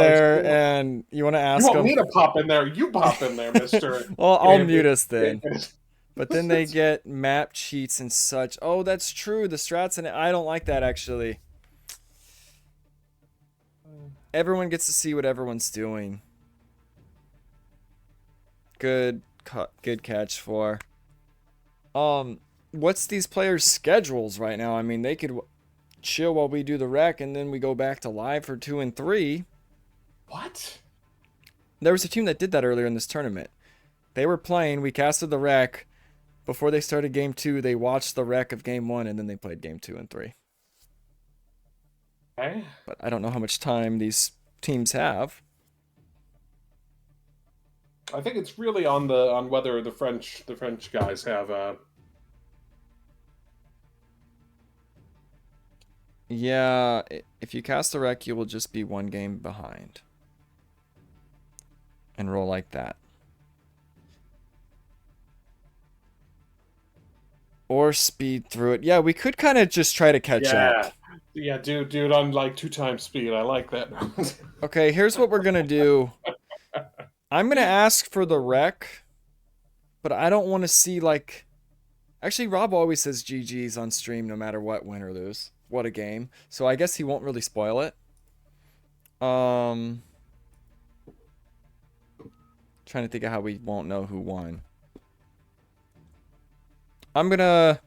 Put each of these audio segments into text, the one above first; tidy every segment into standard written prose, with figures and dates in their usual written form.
there, and you want to You ask want them. me to pop in there? You pop in there, Mister. Well, I'll mute David. us then. But then they get map cheats and such. Oh, that's true. The strats and I don't like that actually. Everyone gets to see what everyone's doing. Good catch for. What's these players' schedules right now? I mean, they could chill while we do the rec, and then we go back to live for 2 and 3. What? There was a team that did that earlier in this tournament. They were playing. We casted the rec. Before they started game 2, they watched the rec of game 1, and then they played game 2 and 3. Okay. But I don't know how much time these teams have. I think it's really on whether the French guys have Yeah, if you cast the rec, you will just be 1 game behind. And roll like that. Or speed through it. Yeah, we could kind of just try to catch up. Yeah, dude, on like 2 times speed. I like that. Okay, here's what we're gonna do. I'm gonna ask for the rec, but I don't want to see like. Actually, Rob always says GG's on stream no matter what, win or lose. What a game. So I guess he won't really spoil it. Trying to think of how we won't know who won. I'm gonna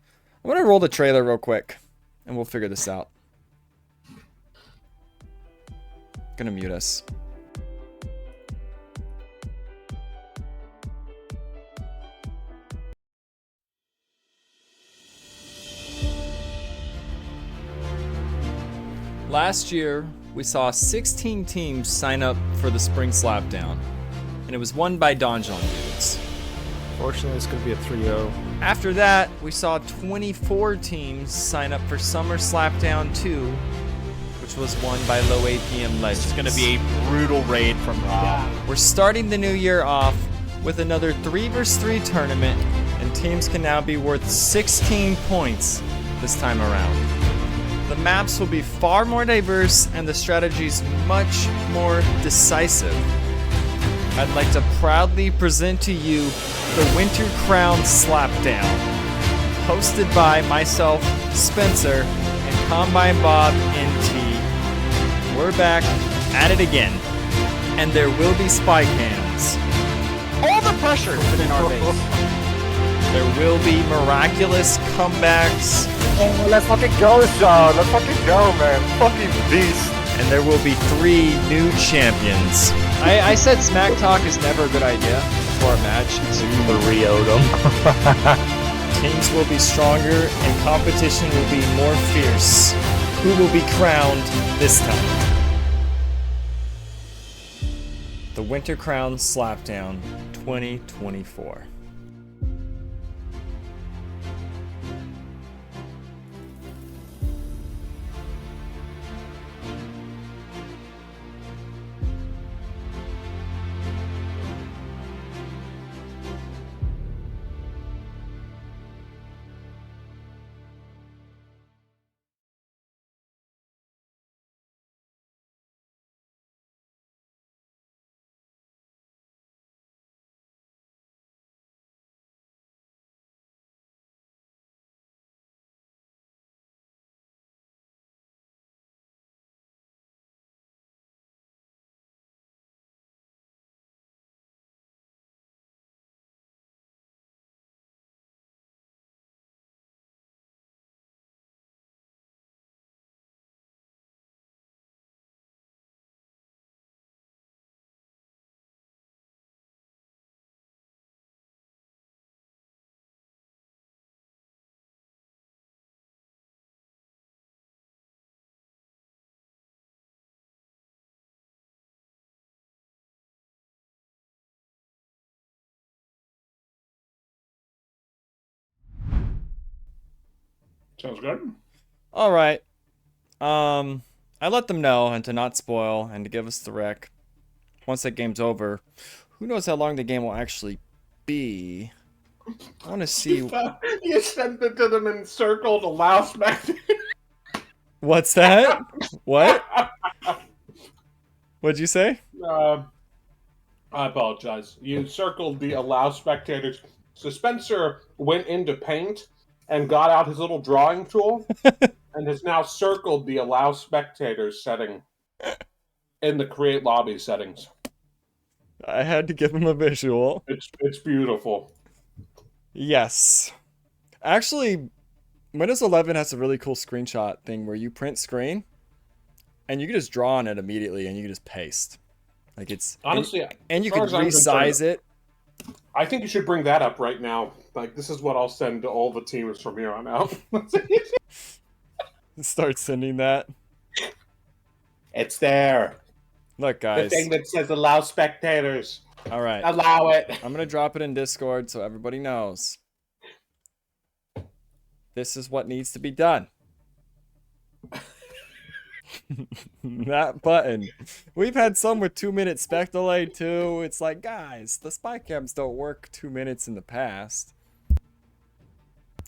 roll the trailer real quick, and we'll figure this out. Gonna mute us. Last year, we saw 16 teams sign up for the Spring Slapdown, and it was won by Donjon Dudes. Fortunately, it's going to be a 3-0. After that, we saw 24 teams sign up for Summer Slapdown 2, which was won by Low APM Legends. It's going to be a brutal raid from Rob. We're starting the new year off with another 3 vs 3 tournament, and teams can now be worth 16 points this time around. The maps will be far more diverse and the strategies much more decisive. I'd like to proudly present to you the Winter Crown Slapdown, hosted by myself, Spencer, and Combine Bob NT. We're back at it again, and there will be spy cams. All the pressure within our base. There will be miraculous comebacks. Oh, let's fucking go, Sean. Let's fucking go, man. Fucking beast. And there will be 3 new champions. I said smack talk is never a good idea before a match. So you 3-0'd them. teams will be stronger and competition will be more fierce. Who will be crowned this time? The Winter Crown Slapdown 2024. Sounds good. All right. I let them know and to not spoil and to give us the rec. Once that game's over, who knows how long the game will actually be. I want to see. You sent it to them in circle to last match. What's that? What? What'd you say? I apologize. You circled the allow spectators. So Spencer went into Paint and got out his little drawing tool and has now circled the allow spectators setting in the create lobby settings. I had to give him a visual. It's beautiful. Yes. Actually, Windows 11 has a really cool screenshot thing where you print screen and you can just draw on it immediately and you can just paste. Like it's Honestly, and you as far can as I'm resize it. I think you should bring that up right now. Like, this is what I'll send to all the teams from here on out. Start sending that. It's there. Look, The guys. thing that says allow spectators. All right. Allow it. I'm going to drop it in Discord so everybody knows. This is what needs to be done. That button. We've had some with 2-minute spec delay too. It's like, guys, the spy cams don't work 2 minutes in the past.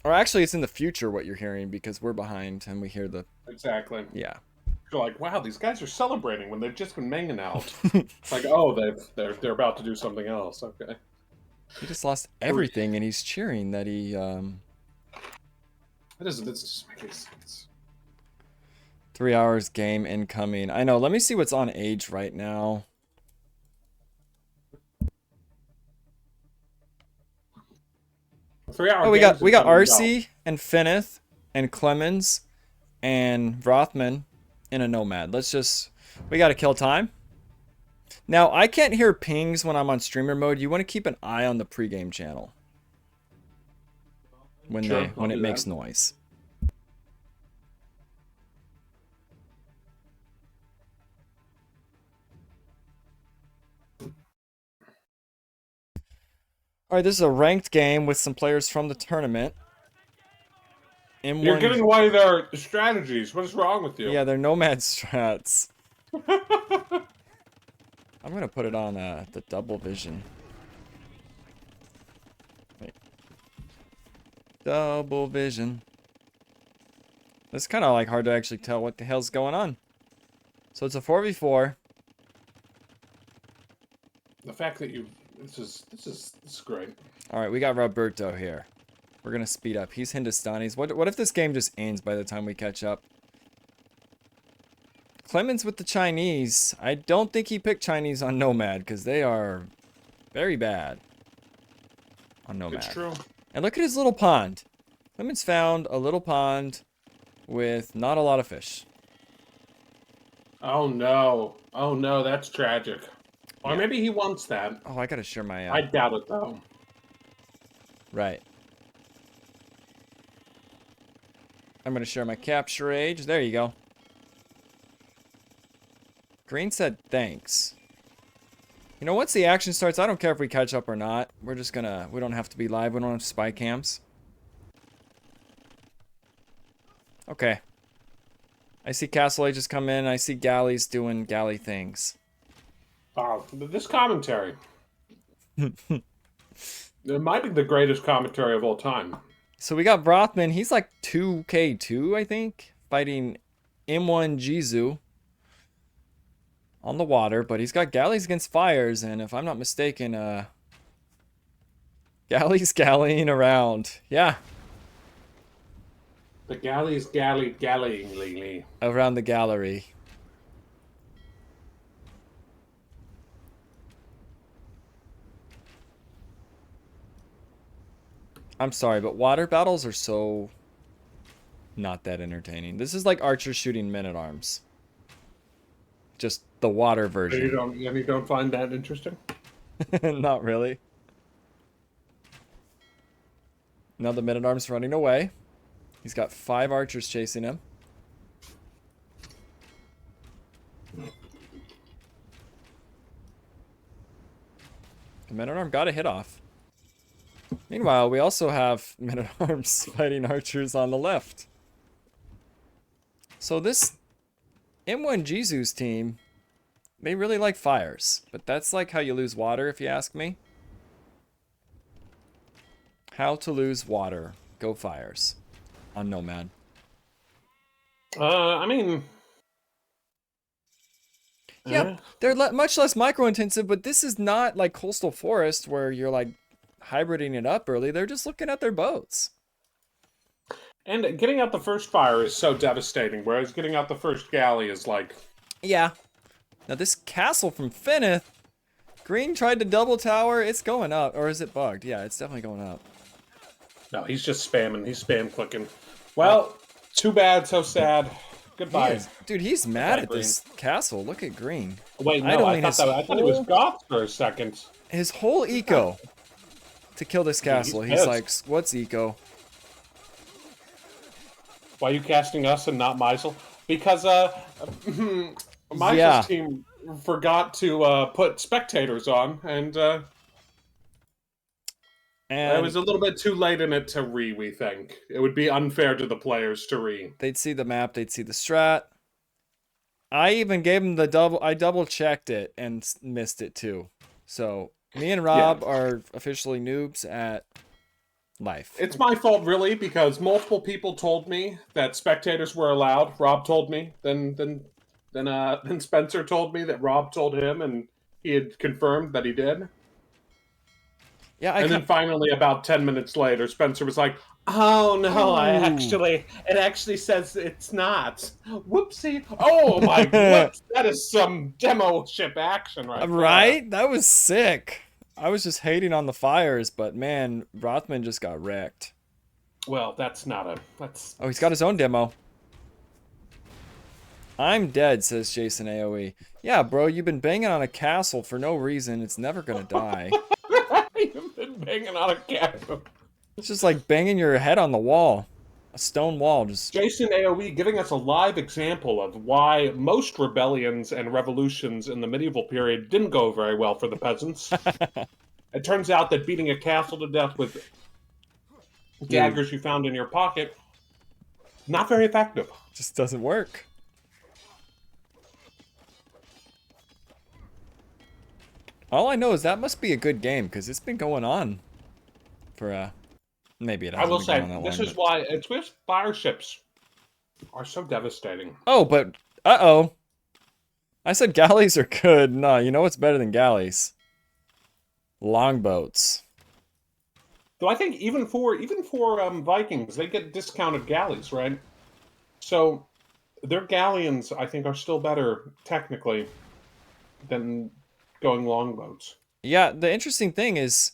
Or actually, it's in the future what you're hearing because we're behind and we hear the... Exactly. Yeah. You're like, wow, these guys are celebrating when they've just been manging out. It's like, oh, they're about to do something else. Okay. He just lost everything and he's cheering that he... This just makes sense. 3 hours game incoming. I know. Let me see what's on Age right now. Oh, we got RC and Finneth and Clemens and Rothman in a Nomad. We got to kill time. Now, I can't hear pings when I'm on streamer mode. You want to keep an eye on the pregame channel when it makes noise. All right, this is a ranked game with some players from the tournament. You're giving away their strategies. What is wrong with you? Yeah, they're Nomad strats. I'm going to put it on the double vision. Wait. Double vision. It's kind of like hard to actually tell what the hell's going on. So it's a 4v4. The fact that you... This is great. All right, we got Roberto here. We're gonna speed up. He's Hindustanis. What if this game just ends by the time we catch up? Clemens with the Chinese. I don't think he picked Chinese on Nomad because they are very bad on Nomad. It's true. And look at his little pond. Clemens found a little pond with not a lot of fish. Oh no. Oh no, that's tragic. Or Yeah. maybe he wants that. Oh, I gotta share my... I doubt it, though. Right. I'm gonna share my capture age. There you go. Green said thanks. You know, once the action starts, I don't care if we catch up or not. We're just gonna... We don't have to be live. We don't have spy cams. Okay. I see Castle Ages come in. I see galleys doing galley things. This commentary. It might be the greatest commentary of all time. So we got Brothman. He's like 2k2, I think. Fighting M1 Jizu on the water. But he's got galleys against fires. And if I'm not mistaken, galleys gallying around. Yeah. The galleys gallying. Around the gallery. I'm sorry, but water battles are so not that entertaining. This is like archers shooting men-at-arms. Just the water version. You don't find that interesting? Not really. Now the men-at-arms running away. He's got 5 archers chasing him. The men-at-arm got a hit off. Meanwhile, we also have men-at-arms fighting archers on the left. So this M1 Jizu's team, they really like fires. But that's like how you lose water, if you ask me. How to lose water. Go fires. On Nomad. I mean... Yeah, they're much less micro-intensive, but this is not like Coastal Forest where you're like hybriding it up early. They're just looking at their boats. And getting out the first fire is so devastating, whereas getting out the first galley is like... Yeah. Now this castle from Finnith, Green tried to double tower. It's going up. Or is it bugged? Yeah, it's definitely going up. No, he's just spamming. He's spam clicking. Well, too bad, so sad. Goodbye. Dude, he's mad at this castle. Look at Green. Wait, no, I thought he was Goth for a second. His whole eco to kill this castle. He's like, what's eco? Why are you casting us and not Meisel? Because Meisel's team forgot to put spectators on, and it was a little bit too late in it to we think. It would be unfair to the players to They'd see the map, they'd see the strat. I even gave them the double checked it and missed it too. So me and Rob are officially noobs at life. It's my fault, really, because multiple people told me that spectators were allowed. Rob told me. Then Spencer told me that Rob told him, and he had confirmed that he did. Yeah, then finally, about 10 minutes later, Spencer was like, "Oh no, it actually says it's not. Whoopsie! Oh my whoops! That is some demo ship action, right? Right? That was sick. I was just hating on the fires, but man, Rothman just got wrecked. Well, that's not a... Oh, he's got his own demo. I'm dead, says Jason AoE. Yeah, bro, you've been banging on a castle for no reason. It's never gonna die. You've been banging on a castle. It's just like banging your head on the wall. A stone wall, just... Jason AoE giving us a live example of why most rebellions and revolutions in the medieval period didn't go very well for the peasants. It turns out that beating a castle to death with daggers you found in your pocket, not very effective. Just doesn't work. All I know is that must be a good game, because it's been going on for, maybe it hasn't. I will say, been going on that this long, is why it's with fire ships are so devastating. Oh, but, uh-oh. I said galleys are good. No, you know what's better than galleys? Longboats. Though I think even for Vikings, they get discounted galleys, right? So their galleons, I think, are still better, technically, than going longboats. Yeah, the interesting thing is,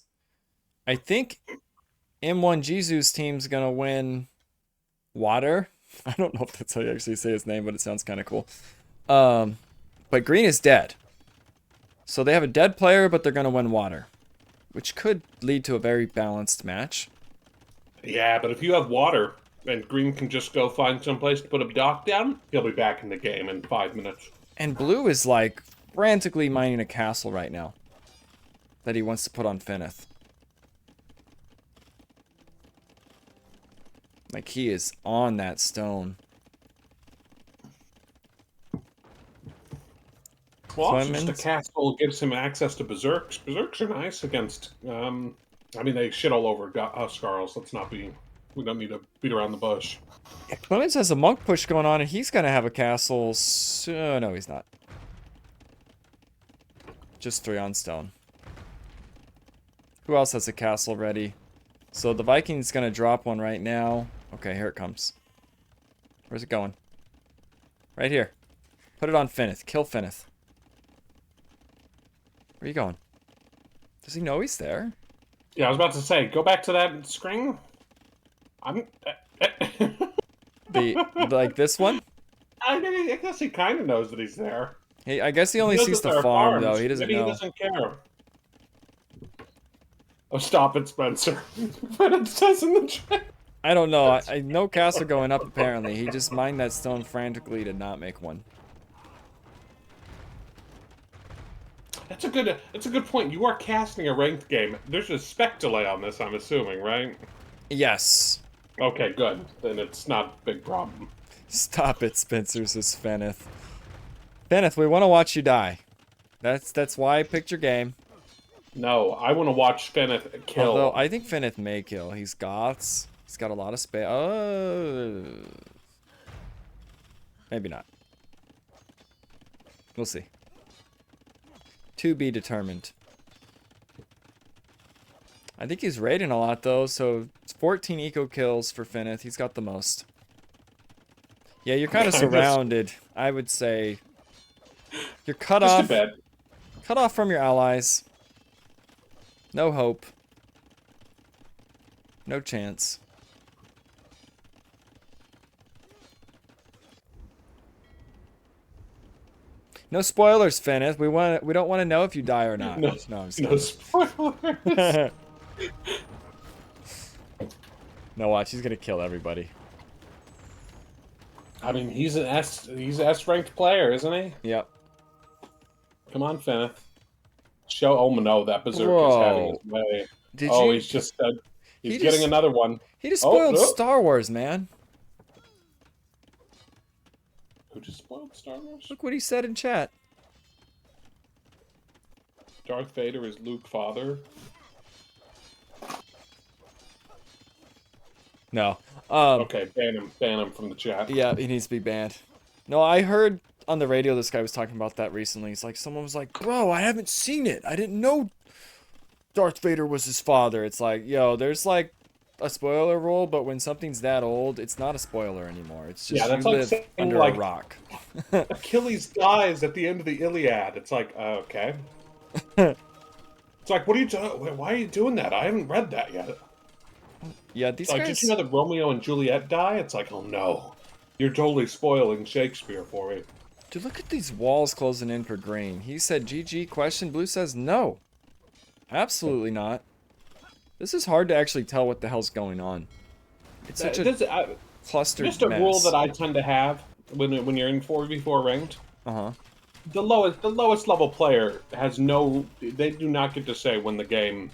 I think M1 Jisu's team's gonna win water. I don't know if that's how you actually say his name, but it sounds kind of cool. But Green is dead. So they have a dead player, but they're gonna win water, which could lead to a very balanced match. Yeah, but if you have water and Green can just go find someplace to put a dock down, he'll be back in the game in 5 minutes. And Blue is like frantically mining a castle right now that he wants to put on Finnith. Like, he is on that stone. Well, also just the castle gives him access to berserks. Berserks are nice against... I mean, they shit all over Huskarls. Let's not be... We don't need to beat around the bush. Yeah, Clemens has a monk push going on, and he's going to have a castle... no, he's not. Just 3 on stone. Who else has a castle ready? So the Viking's going to drop one right now. Okay, here it comes. Where's it going? Right here. Put it on Finnith. Kill Finnith. Where are you going? Does he know he's there? Yeah, I was about to say, go back to that screen. I'm... like this one? I mean, I guess he kind of knows that he's there. Hey, I guess he only sees the farm, though. He doesn't know. He doesn't care. Oh, stop it, Spencer. But it says in the chat. I don't know. I know castle going up, apparently. He just mined that stone frantically to not make one. That's a good point. You are casting a ranked game. There's a spec delay on this, I'm assuming, right? Yes. Okay, good. Then it's not a big problem. Stop it, Spencer, says Feneth. Feneth, we want to watch you die. That's why I picked your game. No, I want to watch Feneth kill. Although, I think Feneth may kill. He's Goths. He's got a lot of space. Oh. Maybe not. We'll see. To be determined. I think he's raiding a lot though, so it's 14 eco kills for Finnith. He's got the most. Yeah, you're kind of surrounded. I would say you're cut Just off. a bit. Cut off from your allies. No hope. No chance. No spoilers, Finnith. We don't want to know if you die or not. No, I'm just no kidding. spoilers. No, watch. He's gonna kill everybody. I mean, he's an S ranked player, isn't he? Yep. Come on, Finnith. Show. Oh no, that berserk is Whoa. having his way. Did Oh, you? he's just he's He getting just- another one. He just Oh, spoiled no. Star Wars, man. Who just spoiled Star Wars? Look what he said in chat. Darth Vader is Luke's father. No. Okay, ban him from the chat. Yeah, he needs to be banned. No, I heard on the radio this guy was talking about that recently. He's like, someone was like, bro, I haven't seen it. I didn't know Darth Vader was his father. It's like, yo, there's like a spoiler rule, but when something's that old, it's not a spoiler anymore. It's just Yeah, that's you like live saying, under like- a rock. Achilles dies at the end of the Iliad. It's like, okay. It's like, what are you doing? Why are you doing that? I haven't read that yet. Yeah, these Like, guys. did you know that Romeo and Juliet die? It's like, oh no. You're totally spoiling Shakespeare for me. Dude, look at these walls closing in for green. He said GG question. Blue says no. Absolutely not. This is hard to actually tell what the hell's going on. It's such a clustered just a mess. rule that I tend to have when you're in 4v4 ranked. Uh-huh. The lowest level player has no. They do not get to say when the game,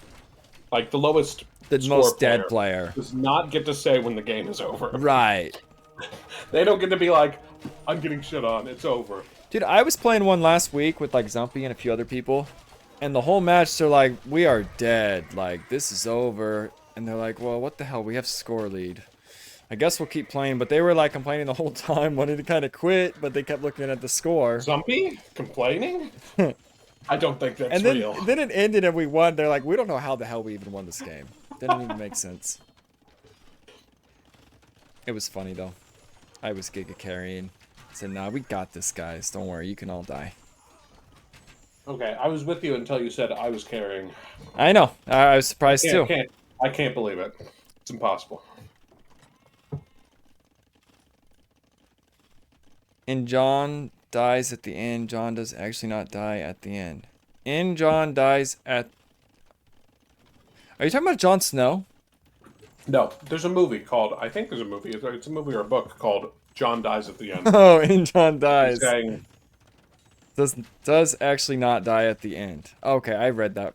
like the lowest. The score most dead player. does not get to say when the game is over. Right. They don't get to be like, I'm getting shit on. It's over. Dude, I was playing one last week with like Zumpy and a few other people, and the whole match they're like, we are dead. Like, this is over. And they're like, well, what the hell? We have score lead. I guess we'll keep playing, but they were like complaining the whole time, wanting to kind of quit, but they kept looking at the score. Zumpy complaining? I don't think that's And then, real. then it ended and we won. They're like, we don't know how the hell we even won this game. Didn't even make sense. It was funny though. I was Giga carrying. I said, nah, we got this, guys. Don't worry, you can all die. Okay, I was with you until you said I was carrying. I know. I was surprised too. I can't believe it. It's impossible. And John dies at the end. John does actually not die at the end. And John dies at... Are you talking about Jon Snow? No, there's a movie called. I think there's a movie. It's a movie or a book called John Dies at the End. Oh, and John dies. Saying, Does actually not die at the end. Okay, I read that.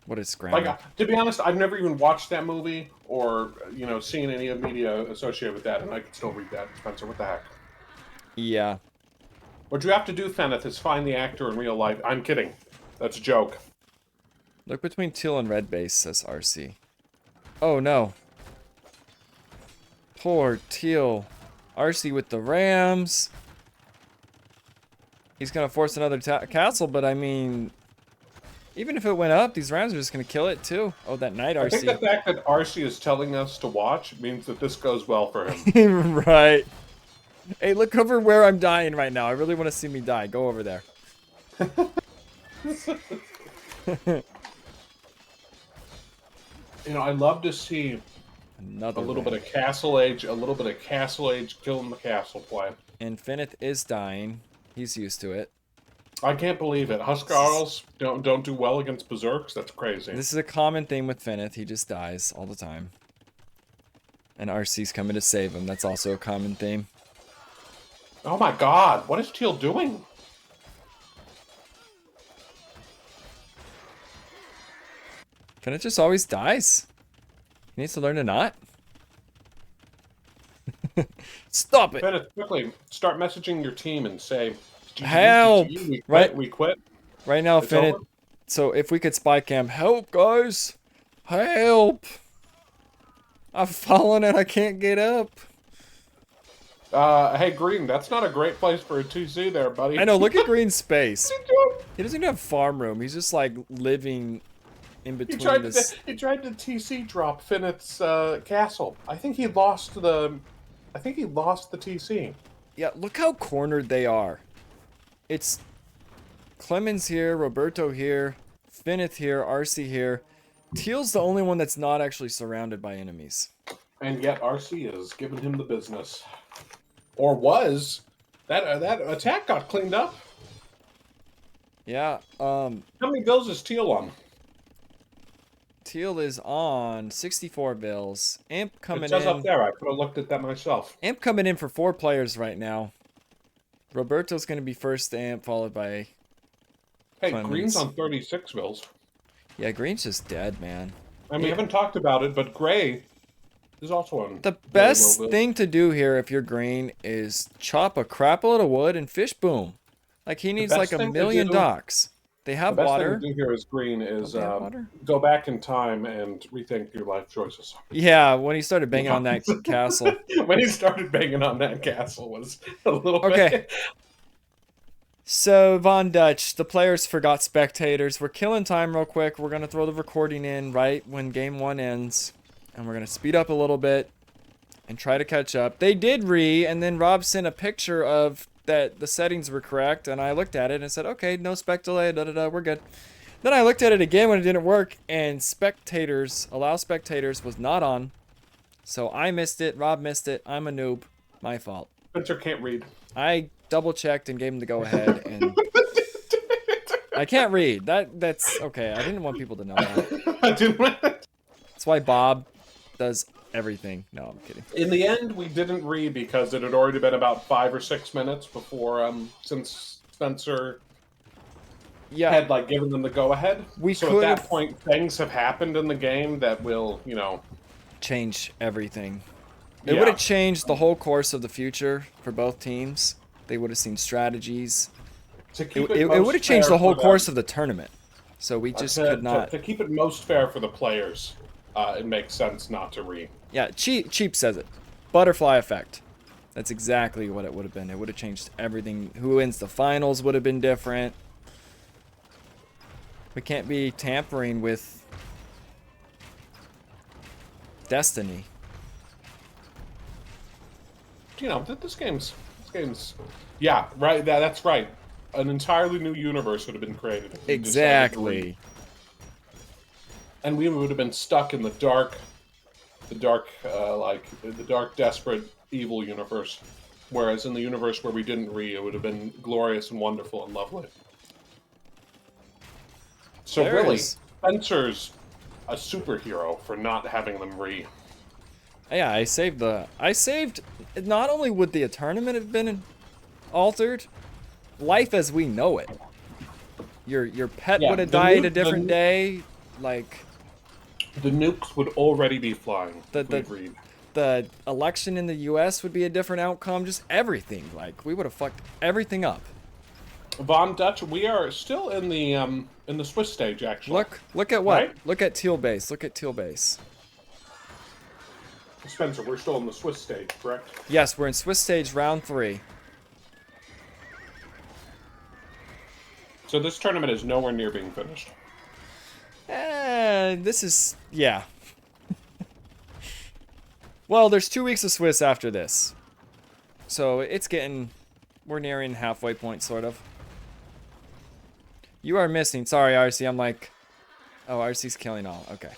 What is grammar? like, to be honest, I've never even watched that movie or seen any of media associated with that, and I could still read that. Spencer, what the heck? Yeah. What you have to do, Fenneth, is find the actor in real life. I'm kidding. That's a joke. Look between teal and red base, says RC. Oh no. Poor teal. RC with the Rams. He's gonna force another castle, but I mean, even if it went up, these Rams are just gonna kill it too. Oh, that knight I think the RC. fact that RC is telling us to watch means that this goes well for him. Right. Hey, look over where I'm dying right now. I really want to see me die. Go over there. I love to see Another a little Ram. bit of Castle Age, killing the castle play. And Finnith is dying. He's used to it. I can't believe it. Huskarls don't do well against berserks. That's crazy. This is a common theme with Finnith. He just dies all the time. And RC's coming to save him. That's also a common theme. Oh my god, what is Teal doing? Finnith just always dies. He needs to learn to not. Stop it. Bennett, quickly start messaging your team and say, Help! We quit. Right. We quit. Right now, It's Finnith. over. So if we could spy cam, help, guys! Help! I've fallen and I can't get up. Hey, Green, that's not a great place for a TC there, buddy. I know, look at Green's space. He doesn't even have farm room. He's just like living in He between tried this. to TC drop Finnett's castle. I think he lost the TC. Yeah, look how cornered they are. It's Clemens here, Roberto here, Finneth here, RC here. Teal's the only one that's not actually surrounded by enemies. And yet RC is giving him the business. Or was. That attack got cleaned up. Yeah, How many bills is Teal on? Teal is on 64 bills. Amp coming It says in. up there. I could have looked at that myself. Amp coming in for 4 players right now. Roberto's going to be first to Amp, followed by... Hey, Clemens. Green's on 36 bills. Yeah, Green's just dead, man. And we haven't talked about it, but Gray is also on. The very best low bills. thing to do here if you're Green is chop a crap load of wood and fish boom. Like, he needs best like a thing to million do- docks. They The have best water. thing to do here is Green is They have water? go back in time and rethink your life choices. Yeah, when he started banging on that castle. When he started banging on that castle was a little Okay. bit... So, Von Dutch, the players forgot spectators. We're killing time real quick. We're going to throw the recording in right when game 1 ends. And we're going to speed up a little bit and try to catch up. They did and then Rob sent a picture of that the settings were correct. And I looked at it and said, okay, no spec delay, we're good. Then I looked at it again when it didn't work. And spectators, allow spectators, was not on. So I missed it. Rob missed it. I'm a noob. My fault. Spencer can't read. I double checked and gave him the go ahead, and I can't read. That's okay. I didn't want people to know that. I didn't... That's why Bob does everything. No, I'm kidding. In the end, we didn't read because it had already been about 5 or 6 minutes before, since Spencer Yeah, had like given them the go-ahead. We so at could've- that point, things have happened in the game that will, change everything. It Yeah. would have changed the whole course of the future for both teams. They would have seen strategies. to It, keep it would have changed the whole course of the tournament. So we just could not. To keep it most fair for the players, it makes sense not to read. Yeah, cheap says it. Butterfly effect. That's exactly what it would have been. It would have changed everything. Who wins the finals would have been different. We can't be tampering with destiny. This game's, yeah, right. That's right. An entirely new universe would have been created. if we decided to read. Exactly. And we would have been stuck in the dark, desperate, evil universe. Whereas in the universe where we didn't read, it would have been glorious and wonderful and lovely. So There really, is- Spencer's a superhero for not having them read. Yeah, I saved. Not only would the tournament have been altered, life as we know it. Your pet Yeah, would have the died nu- a different the- day. Like The nukes would already be flying. if The- we'd read. the election in the U.S. would be a different outcome. Just everything. Like we would have fucked everything up. Von Dutch, we are still in the Swiss stage, actually. Look at what? Right? Look at Teal Base. Look at Teal Base. Spencer, we're still in the Swiss stage, correct? Yes, we're in Swiss stage round 3. So this tournament is nowhere near being finished. This is yeah. Well, there's 2 weeks of Swiss after this, so we're nearing halfway point, sort of. You are missing. Sorry, RC. I'm like, oh, RC's killing all. Okay.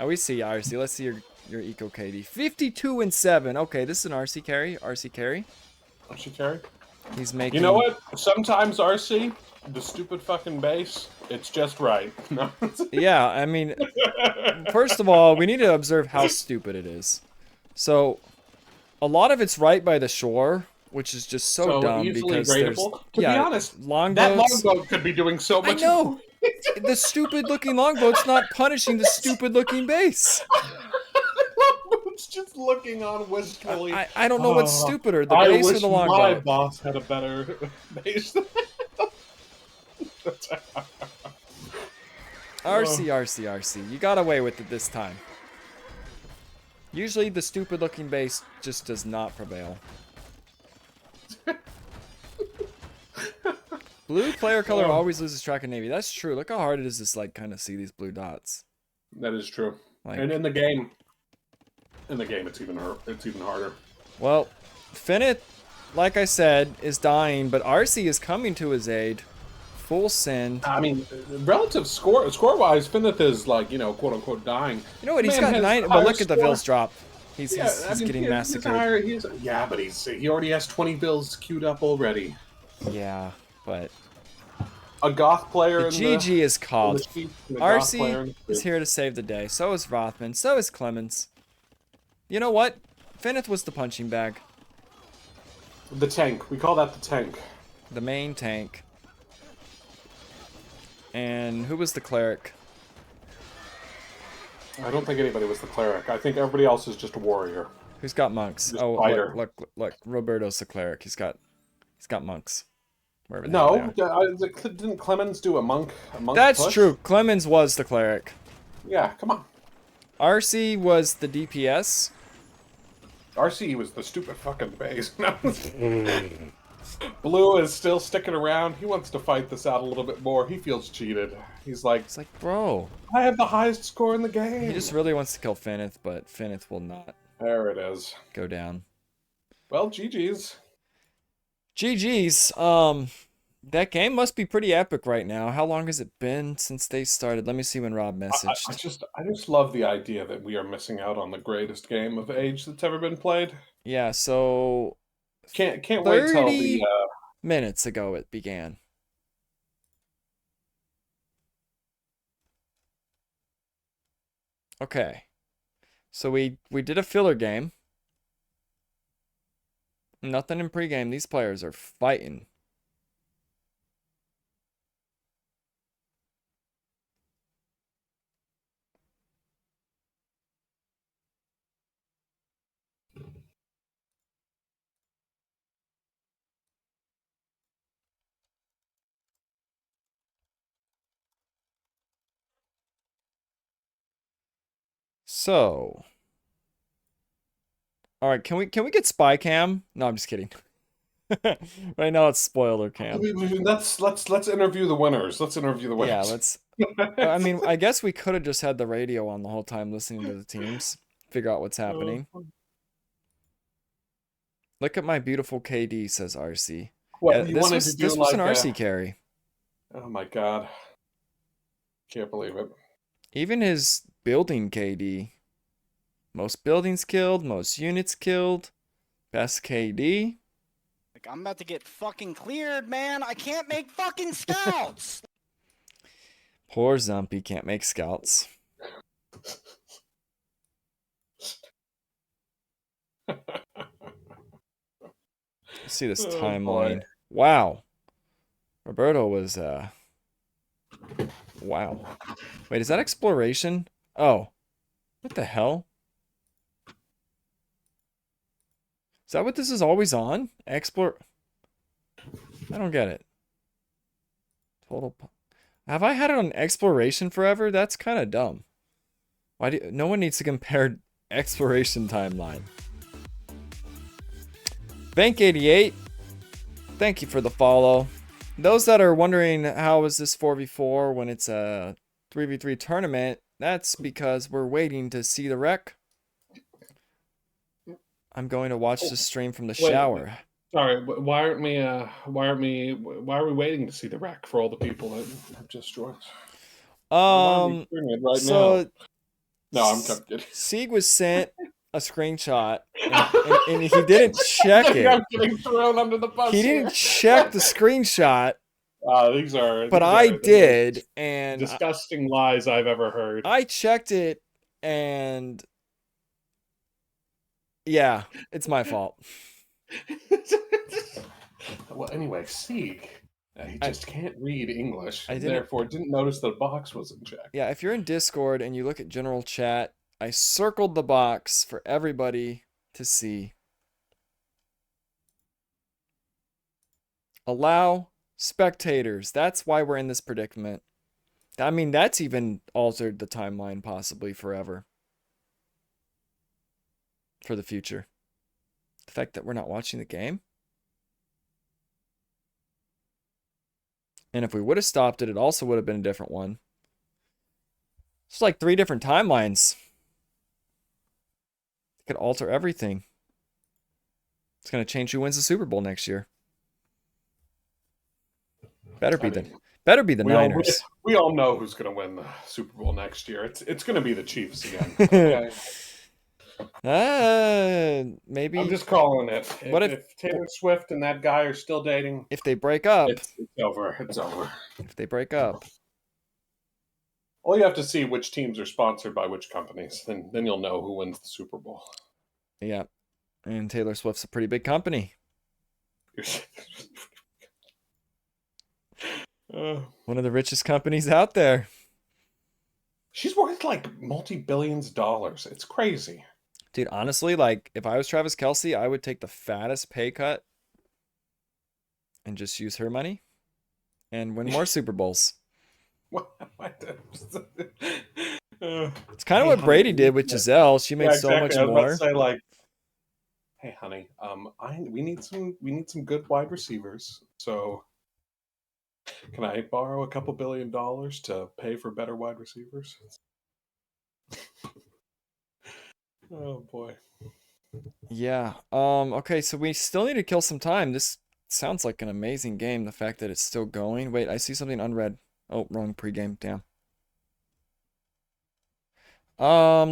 We see RC. Let's see your eco KD. 52 and 7. Okay, this is an RC carry. RC carry. RC carry? He's making. You know what? Sometimes RC, the stupid fucking base, it's just right. No. Yeah, I mean, first of all, we need to observe how stupid it is. So, a lot of it's right by the shore, which is just so dumb easily because there's gradable. To be honest, that longboats. longboat could be doing so I much. know. The stupid-looking longboat's not punishing the stupid-looking base. It's just looking on wistfully. I don't know what's stupider, the I base or wish the my longboat. boss had a better base. RC. You got away with it this time. Usually the stupid-looking base just does not prevail. Blue player color Oh. always loses track of navy. That's true. Look how hard it is to like kind of see these blue dots. That is true. Like, And in the game, it's even harder. well, Fenneth, like I said, is dying, but RC is coming to his aid. Full send. I mean, relative score-wise, Fenneth is like, quote unquote dying. You know what? He's Man got has 9, but higher look at the score. Vills drop. He's getting he's massacred. but he already has 20 bills queued up already. Yeah, but A goth player the in GG is the called. sheet, and a goth player RC in the is sheet. here to save the day. So is Rothman. So is Clemens. You know what? Fenneth was the punching bag. The tank. We call that the tank. The main tank. And who was the cleric? I don't think anybody was the cleric. I think everybody else is just a warrior. Who's got monks? Just Oh, fighter. look. Roberto's the cleric. He's got monks. Wherever the hell they No, are. didn't Clemens do a monk? That's push? true. Clemens was the cleric. Yeah, come on. RC was the DPS. RC was the stupid fucking base. Blue is still sticking around. He wants to fight this out a little bit more. He feels cheated. He's like, It's like, bro. I have the highest score in the game. He just really wants to kill Fenneth, but Fenneth will not There it is. go down. Well, GG's. GG's. That game must be pretty epic right now. How long has it been since they started? Let me see when Rob messaged. I just love the idea that we are missing out on the greatest game of age that's ever been played. Yeah, so Can't wait till 30 the minutes ago it began. Okay. So we did a filler game. Nothing in pregame. These players are fighting. So, all right, can we get spy cam? No, I'm just kidding. Right now it's spoiler cam. let's interview the winners. Let's interview the Yeah, winners. I mean, I guess we could have just had the radio on the whole time listening to the teams, figure out what's happening. Look at my beautiful KD, says RC. What, Yeah, you this wanted was to do an like RC carry. Oh my god. Can't believe it. Even his building KD. Most buildings killed, most units killed, best KD. Like, I'm about to get fucking cleared, man. I can't make fucking scouts. Poor Zumpy can't make scouts. See this Oh, timeline. boy. Wow. Roberto was wow. Wait, is that exploration? Oh. What the hell? Is that what this is always on? Explore. I don't get it. Have I had it on exploration forever? That's kind of dumb. Why do no one needs to compare exploration timeline. Bank88, thank you for the follow. Those that are wondering how is this 4v4 when it's a 3v3 tournament, that's because we're waiting to see the wreck. I'm going to watch the stream from the shower. Sorry, why are we waiting to see the wreck for all the people that have just joined? Why are we doing it right now? No, I'm kidding. Sieg was sent a screenshot and he didn't check it. I'm getting thrown under the bus. He didn't check the screenshot. But I did, and disgusting lies I've ever heard. I checked it, and yeah, it's my fault. Well, anyway, Sieg, he just can't read English, I therefore didn't notice the box wasn't checked. Yeah, if you're in Discord and you look at general chat, I circled the box for everybody to see. Allow spectators. That's why we're in this predicament. I mean, that's even altered the timeline possibly forever. For the future. The fact that we're not watching the game. And if we would have stopped it, it also would have been a different one. It's like 3 different timelines. It could alter everything. It's going to change who wins the Super Bowl next year. Better be the Niners. We all know who's going to win the Super Bowl next year. It's going to be the Chiefs again. Okay? Maybe. I'm just calling it. What if Taylor Swift and that guy are still dating, if they break up, it's over. It's over. If they break up, all you have to see which teams are sponsored by which companies, then you'll know who wins the Super Bowl. Yeah, and Taylor Swift's a pretty big company. One of the richest companies out there. She's worth like multi-billions of dollars. It's crazy. Dude, honestly, like, if I was Travis Kelce, I would take the fattest pay cut and just use her money and win more Super Bowls. It's kind of what Brady did with Giselle. She made so much more. I was about to say, like, hey, honey, we need some good wide receivers. So, can I borrow a couple $1 billion to pay for better wide receivers? Oh boy. Yeah. Okay, so we still need to kill some time. This sounds like an amazing game, the fact that it's still going. Wait, I see something unread. Oh, wrong pregame. Damn.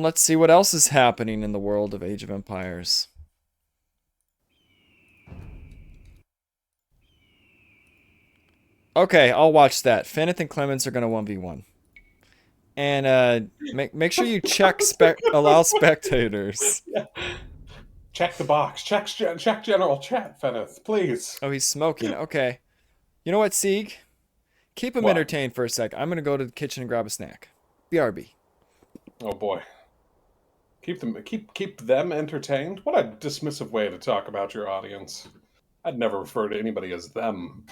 Let's see what else is happening in the world of Age of Empires. Okay, I'll watch that. Fenneth and Clemens are gonna 1v1. And make sure you check allow spectators. Yeah. Check the box. Check general chat, Fenneth, please. Oh, he's smoking. Okay. You know what, Sieg? Keep him entertained for a sec. I'm gonna go to the kitchen and grab a snack. BRB. Oh boy. Keep them entertained? What a dismissive way to talk about your audience. I'd never refer to anybody as them.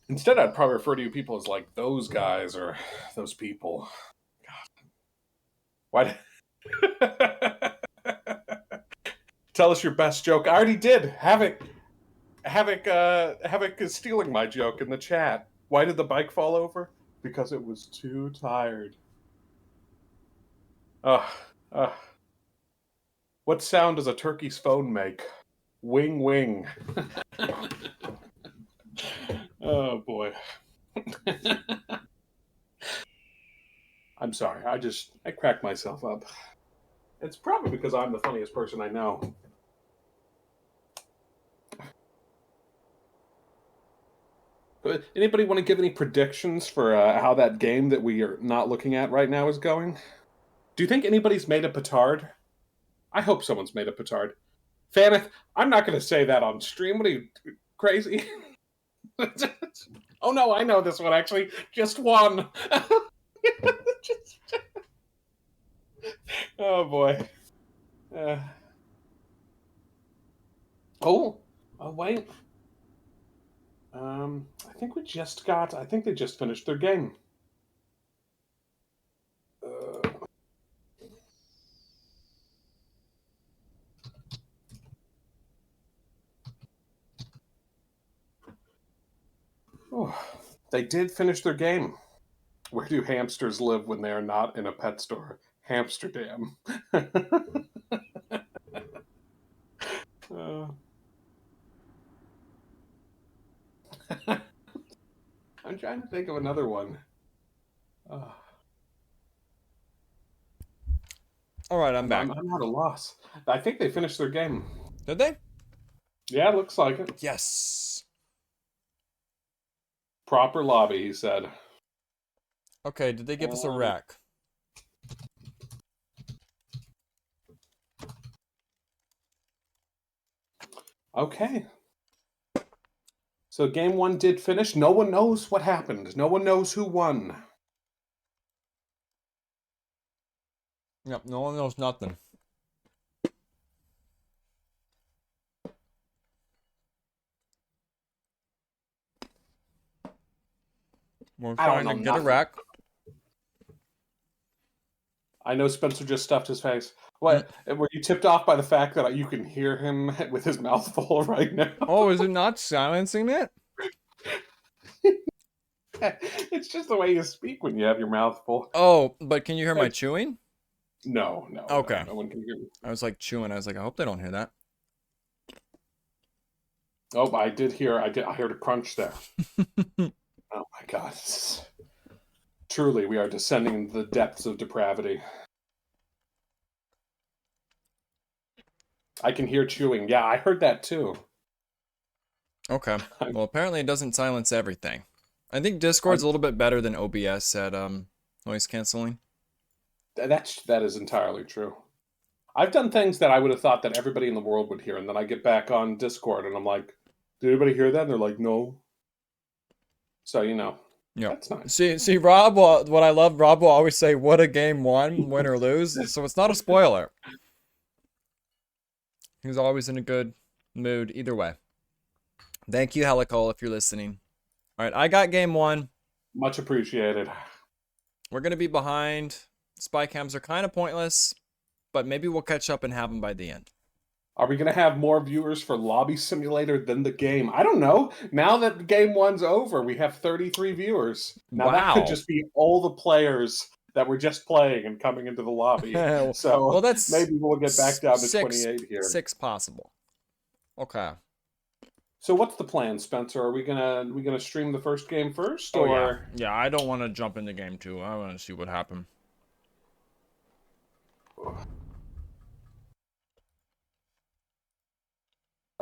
Instead, I'd probably refer to you people as like those guys or those people. God. Why? Tell us your best joke. I already did. Havoc is stealing my joke in the chat. Why did the bike fall over? Because it was too tired. What sound does a turkey's phone make? Wing wing. Oh boy. I'm sorry. I cracked myself up. It's probably because I'm the funniest person I know. But anybody want to give any predictions for how that game that we are not looking at right now is going? Do you think anybody's made a petard? I hope someone's made a petard. Fanneth, I'm not going to say that on stream. What are you, crazy? Oh no, I know this one actually. Just one. Oh boy. Oh wait. I think they just finished their game. Oh, they did finish their game. Where do hamsters live when they are not in a pet store? Hamsterdam. I'm trying to think of another one. All right, I'm back. I'm at a loss. I think they finished their game. Did they? Yeah, it looks like it. Yes. Proper lobby, he said. Okay, did they give us a rack? Okay. So game 1 did finish. No one knows what happened. No one knows who won. Yep, no one knows nothing. We're trying to get a rack. I know Spencer just stuffed his face. What? Were you tipped off by the fact that you can hear him with his mouth full right now? Oh, is it not silencing it? It's just the way you speak when you have your mouth full. Oh, but can you hear my chewing? No. Okay. No one can hear me. I was like chewing. I was like, I hope they don't hear that. Oh, I did hear. I heard a crunch there. Oh my God! Truly, we are descending into the depths of depravity. I can hear chewing. Yeah, I heard that too. Okay. Well, apparently it doesn't silence everything. I think Discord's a little bit better than OBS at noise canceling. That is entirely true. I've done things that I would have thought that everybody in the world would hear, and then I get back on Discord and I'm like, "Did anybody hear that?" And they're like, "No." So Yeah. that's nice. See, Rob. What I love, Rob will always say, "What a game won, win or lose." So it's not a spoiler. He's always in a good mood either way. Thank you, Helicol, if you're listening. All right, I got game 1. Much appreciated. We're gonna be behind. Spy cams are kind of pointless, but maybe we'll catch up and have them by the end. Are we going to have more viewers for Lobby Simulator than the game? I don't know. Now that game 1's over, we have 33 viewers. Now that could just be all the players that were just playing and coming into the lobby. So well, that's maybe we'll get back down to 28 here. 6 possible. Okay. So what's the plan, Spencer? Are we gonna stream the first game first, or yeah, I don't want to jump into game 2. I want to see what happened.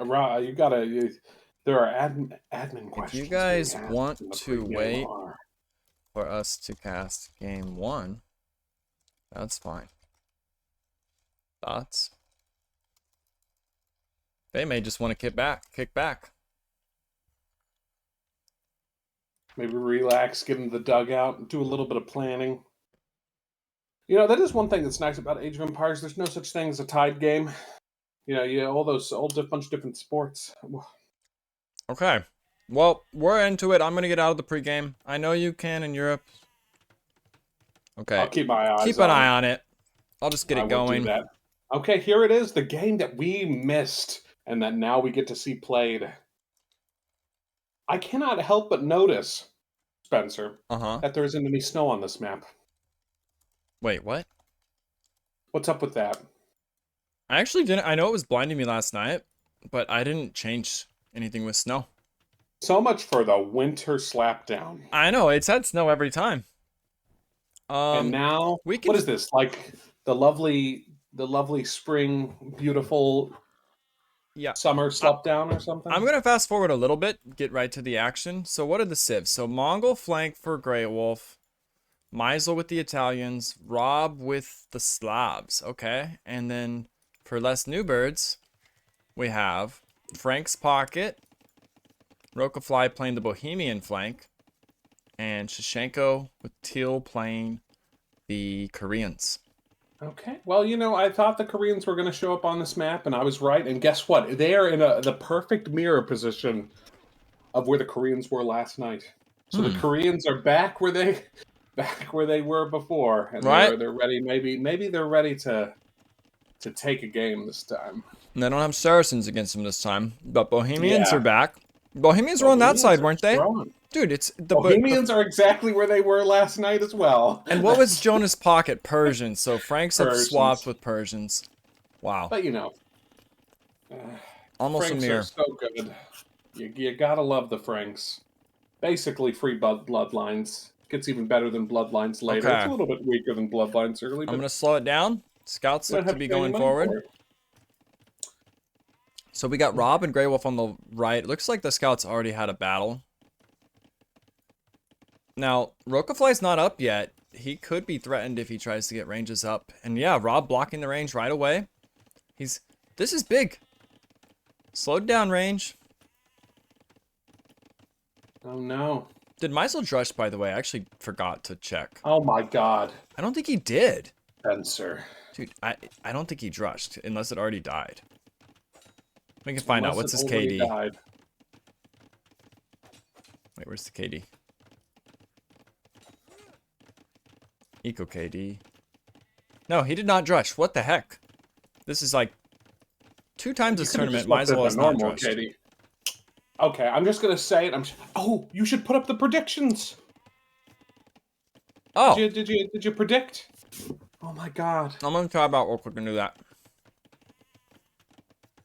You gotta. There are admin questions. If you guys want to wait for us to cast game 1, that's fine. Thoughts? They may just want to kick back. Maybe relax, get into the dugout, and do a little bit of planning. You know, that is one thing that's nice about Age of Empires. There's no such thing as a tied game. You know, all bunch of different sports. Okay. Well, we're into it. I'm going to get out of the pregame. I know you can in Europe. Okay. I'll keep my eyes Keep an eye on it. I'll just get it going. Do that. Okay, here it is. The game that we missed and that now we get to see played. I cannot help but notice, Spencer, that there isn't any snow on this map. Wait, what? What's up with that? I actually didn't. I know it was blinding me last night, but I didn't change anything with snow. So much for the winter slapdown. I know, it's had snow every time. And now, what is this? Like the lovely spring, beautiful summer slapdown or something? I'm going to fast forward a little bit, get right to the action. So what are the civs? So Mongol flank for Grey Wolf, Meisel with the Italians, Rob with the Slavs. Okay, and then for less noobards, we have Frank's Pocket, Rokafly playing the Bohemian flank, and Shashenko with Teal playing the Koreans. Okay, well, you know, I thought the Koreans were going to show up on this map, and I was right. And guess what? They are in the perfect mirror position of where the Koreans were last night. So the Koreans are back where they were before, and they're ready. Maybe they're ready to take a game this time. And they don't have Saracens against them this time, but Bohemians are back. Bohemians were on that side, weren't they? Strong. Dude, it's the Bohemians are exactly where they were last night as well. And what was Jonas' Pocket? Persians. So Franks have swapped with Persians. Wow. But you know, almost Franks a mirror. Are so good. You gotta love the Franks. Basically, free bloodlines. Gets even better than bloodlines later. Okay. It's a little bit weaker than bloodlines early. I'm gonna slow it down. Scouts look to be going forward. So we got Rob and Grey Wolf on the right. Looks like the scouts already had a battle. Now, Rokafly's not up yet. He could be threatened if he tries to get ranges up. And yeah, Rob blocking the range right away. This is big. Slowed down range. Oh no. Did Meisel drush, by the way? I actually forgot to check. Oh my god. I don't think he did. Spencer. Dude, I don't think he drushed, unless it already died. We can find out. What's his KD? Died. Wait, where's the KD? Eco KD. No, he did not drush. What the heck? This is like 2 times this tournament. Meisel has not drushed. KD. Okay, I'm just gonna say it. Oh, you should put up the predictions. Oh. Did you predict? Oh my god. I'm gonna try about real quick and do that.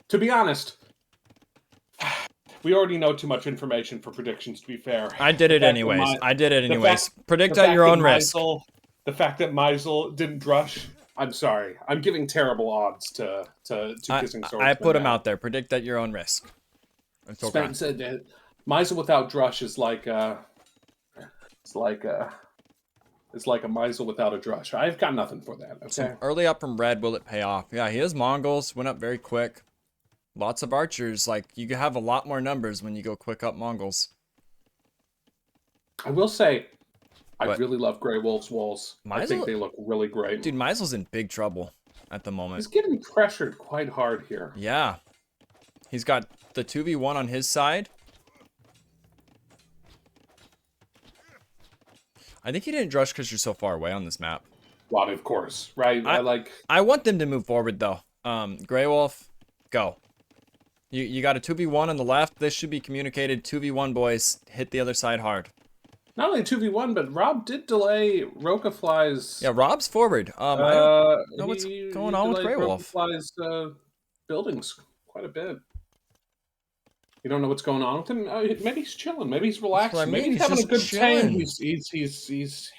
To be honest, we already know too much information for predictions, to be fair. I did it anyways. Predict at your own risk. The fact that Meisel didn't drush, I'm sorry. I'm giving terrible odds to Kissing Swordsman. I put him out there. Predict at your own risk. It's okay. Spen said that Meisel without drush is like it's like a Meisel without a drush. I've got nothing for that. Okay. So early up from red, will it pay off? Yeah, he has Mongols. Went up very quick. Lots of archers. Like, you can have a lot more numbers when you go quick up Mongols. I will say, I What? really love Grey Wolf's walls. I think they look really great. Dude, Meisel's in big trouble at the moment. He's getting pressured quite hard here. Yeah. He's got the 2v1 on his side. I think he didn't drush because you're so far away on this map. Well, of course, right? I want them to move forward, though. Grey Wolf, go. You got a 2v1 on the left. This should be communicated. 2v1, boys. Hit the other side hard. Not only 2v1, but Rob did delay Rokafly's... Yeah, Rob's forward. I don't know what's going on with Grey Wolf. Rokafly's buildings quite a bit. You don't know what's going on with him? Maybe he's chilling. Maybe he's relaxing. I mean. Maybe he's He's having a good just time.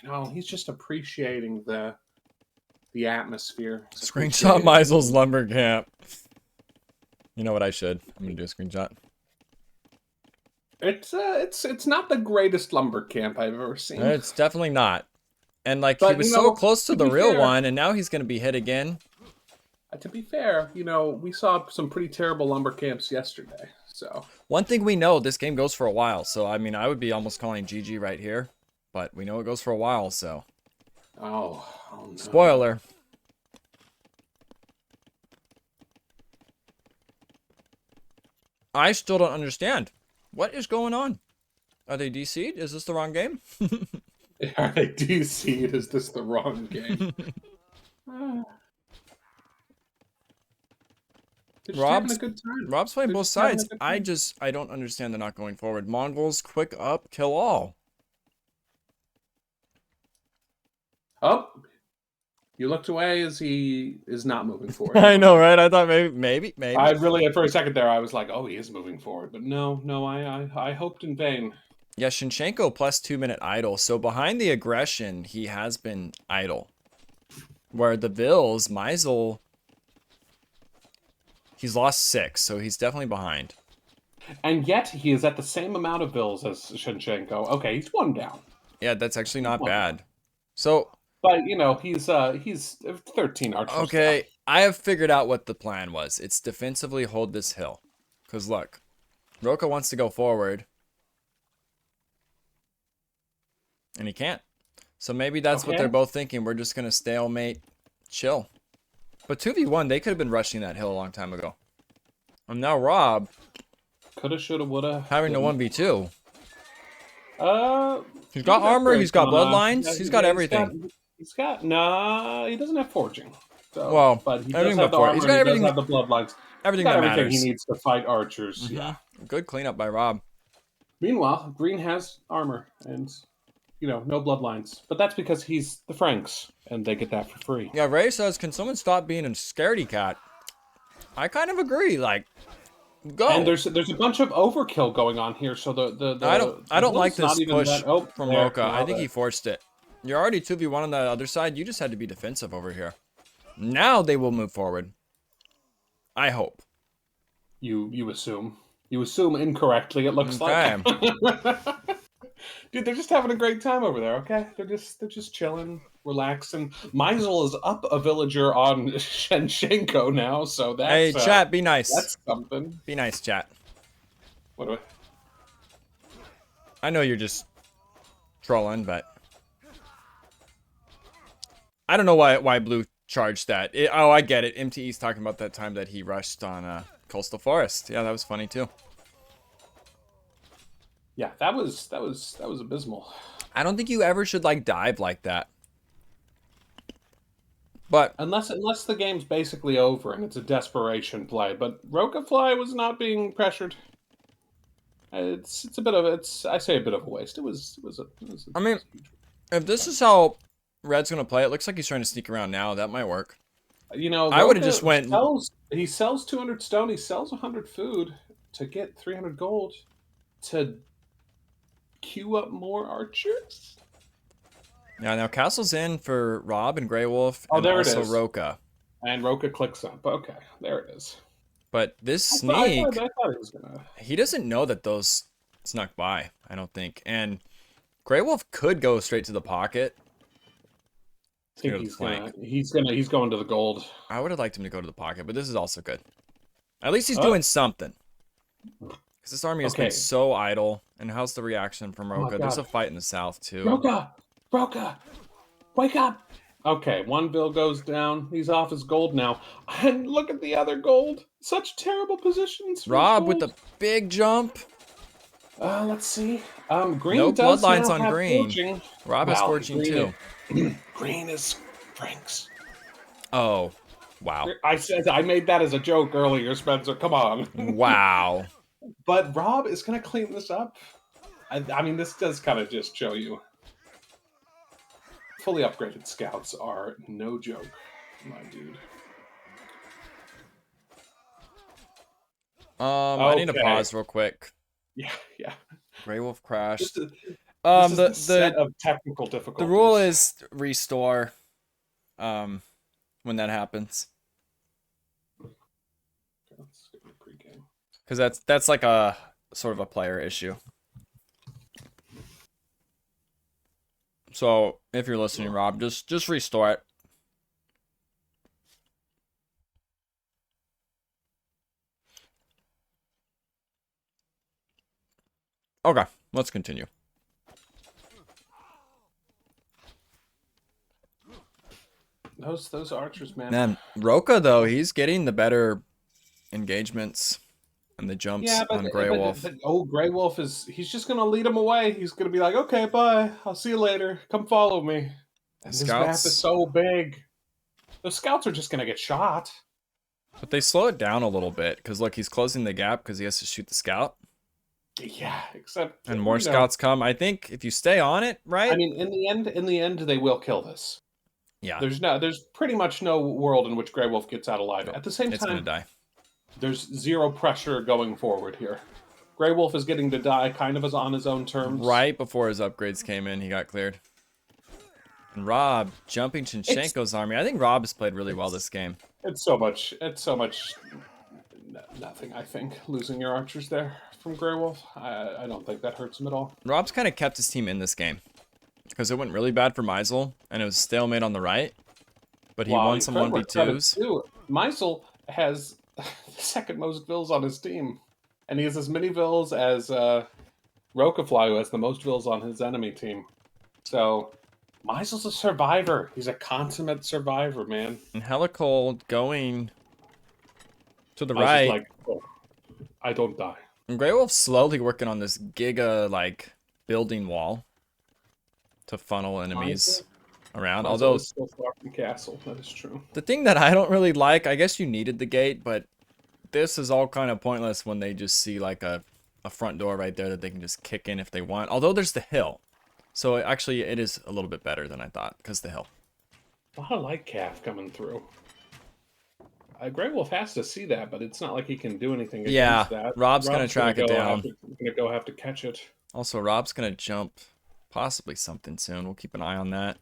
chilling. He's just appreciating the atmosphere. He's Screenshot appreciating- Meisel's lumber camp. You know what I should? I'm gonna do a screenshot. It's not the greatest lumber camp I've ever seen. It's definitely not. And like, But, he was you so know, close to to the be real fair- one, and now he's gonna be hit again. To be fair, we saw some pretty terrible lumber camps yesterday. So One thing we know, this game goes for a while. So I mean, I would be almost calling GG right here, but we know it goes for a while. So oh no. spoiler. I still don't understand. What is going on? Are they DC'd? Is this the wrong game? Are they DC'd? Is this the wrong game? They're just having a good time. Rob's playing They're both just having a sides. good time. I don't understand the not going forward. Mongols, quick up, kill all. Oh, you looked away as he is not moving forward. I know, right? I thought maybe. I really, for a second there, I was like, "Oh, he is moving forward," but no, I hoped in vain. Yeah, Shinchenko plus 2-minute idle. So behind the aggression, he has been idle. Where the Bills, Meisel, he's lost 6, so he's definitely behind. And yet, he is at the same amount of bills as Shinchenko. Okay, he's 1 down. Yeah, that's actually not bad. So, But, he's 13 archers. okay, I have figured out what the plan was. It's defensively hold this hill. Because look, Roka wants to go forward. And he can't. So maybe that's what they're both thinking. We're just going to stalemate, chill. But 2v1, they could have been rushing that hill a long time ago. And now Rob, Coulda, shoulda, woulda. having to 1v2. He's got that armor, great he's got going on. bloodlines, Yeah, he's got everything. Nah, he doesn't have forging. So, Well, but he does everything have the before. armor, He's and got he everything- does have the bloodlines. Everything He's got that everything matters. he needs to fight archers. Mhm. Yeah. Good cleanup by Rob. Meanwhile, Green has armor and, no bloodlines. But that's because he's the Franks, and they get that for free. Yeah, Ray says, can someone stop being a scaredy cat? I kind of agree. Like, go. And there's a bunch of overkill going on here. So the I don't like wolf's this not even push that- from there, Roka. I now think that- he forced it. You're already 2v1 on the other side. You just had to be defensive over here. Now they will move forward. I hope. You assume. You assume incorrectly, it looks like. Dude, they're just having a great time over there, okay? They're just chilling, relaxing. Meisel is up a villager on Shinchenko now, so that's Hey, chat, be nice. that's something. Be nice, chat. What do I know you're just trolling, but I don't know why Blue charged that. I get it. MTE's talking about that time that he rushed on Coastal Forest. Yeah, that was funny too. Yeah, that was abysmal. I don't think you ever should like dive like that. But Unless the game's basically over and it's a desperation play, but Rokafly was not being pressured. It's a bit of a waste. It was I mean, if this is how Red's gonna play. It looks like he's trying to sneak around now. That might work. You know, I would've Roka just went- He sells 200 stone. He sells 100 food to get 300 gold to queue up more archers. Yeah, now Castle's in for Rob and Grey Wolf, Oh, and there it also is. Roka. And Roka clicks up. Okay, there it is. But this I sneak, thought he was gonna. he doesn't know that those snuck by, I don't think. And Grey Wolf could go straight to the pocket. I think go to he's the gonna. He's going to the gold. I would have liked him to go to the pocket, but this is also good. At least he's Oh. doing something. Because this army has Okay. been so idle. And how's the reaction from Oh my Roka? There's a God. fight in the south, too. Roka, wake up! Okay, one bill goes down. He's off his gold now. And look at the other gold. Such terrible positions. For Rob his with gold. the big jump. Let's see. Green No does bloodlines now on have green. forging. Rob has Wow, fortune, green too. Green is Frank's. Oh, wow. I made that as a joke earlier, Spencer. Come on. Wow. But Rob is going to clean this up. I mean, this does kind of just show you. Fully upgraded scouts are no joke, my dude. I need to Okay. pause real quick. Yeah. Grey Wolf crashed. This is the set The of technical difficulties. rule is restore when that happens. Let's skip the pregame. Because that's like a sort of a player issue. So if you're listening, Rob, just restore it. Okay, let's continue. Those archers, man. Man, Roka though, he's getting the better engagements and the jumps on Grey Wolf. Grey Wolf he's just gonna lead him away. He's gonna be like, okay, bye. I'll see you later. Come follow me. And this map Scouts, is so big. Those scouts are just gonna get shot. but they slow it down a little bit because look, he's closing the gap because he has to shoot the scout, Yeah, except and more scouts come. I think if you stay on it, right? I mean, in the end, they will kill this. Yeah, There's pretty much no world in which Grey Wolf gets out alive. At the same it's gonna time, die. there's zero pressure going forward here. Grey Wolf is getting to die kind of as on his own terms. Right before his upgrades came in, he got cleared. And Rob jumping Shinchenko's army. I think Rob has played really well this game. It's so much nothing, I think, losing your archers there from Grey Wolf. I don't think that hurts him at all. Rob's kind of kept his team in this game because it went really bad for Meisel and it was stalemate on the right, but he won some 1v2s. Meisel has the second most vills on his team, and he has as many vills as Rokafly, who has the most vills on his enemy team. So Meisel's a survivor. He's a consummate survivor, man. And Helicold going to the Meisel's right. like, oh, I don't die. And Grey Wolf's slowly working on this giga like building wall to funnel enemies around. Meisel Although is still far from castle, that is true. the thing that I don't really like, I guess you needed the gate, but this is all kind of pointless when they just see like a front door right there that they can just kick in if they want. Although there's the hill. So actually it is a little bit better than I thought because the hill. A lot of light calf coming through. Grey Wolf has to see that, but it's not like he can do anything against Yeah, that. Rob's gonna track it down. Gonna have to catch it. Also, Rob's going to jump possibly something soon. We'll keep an eye on that.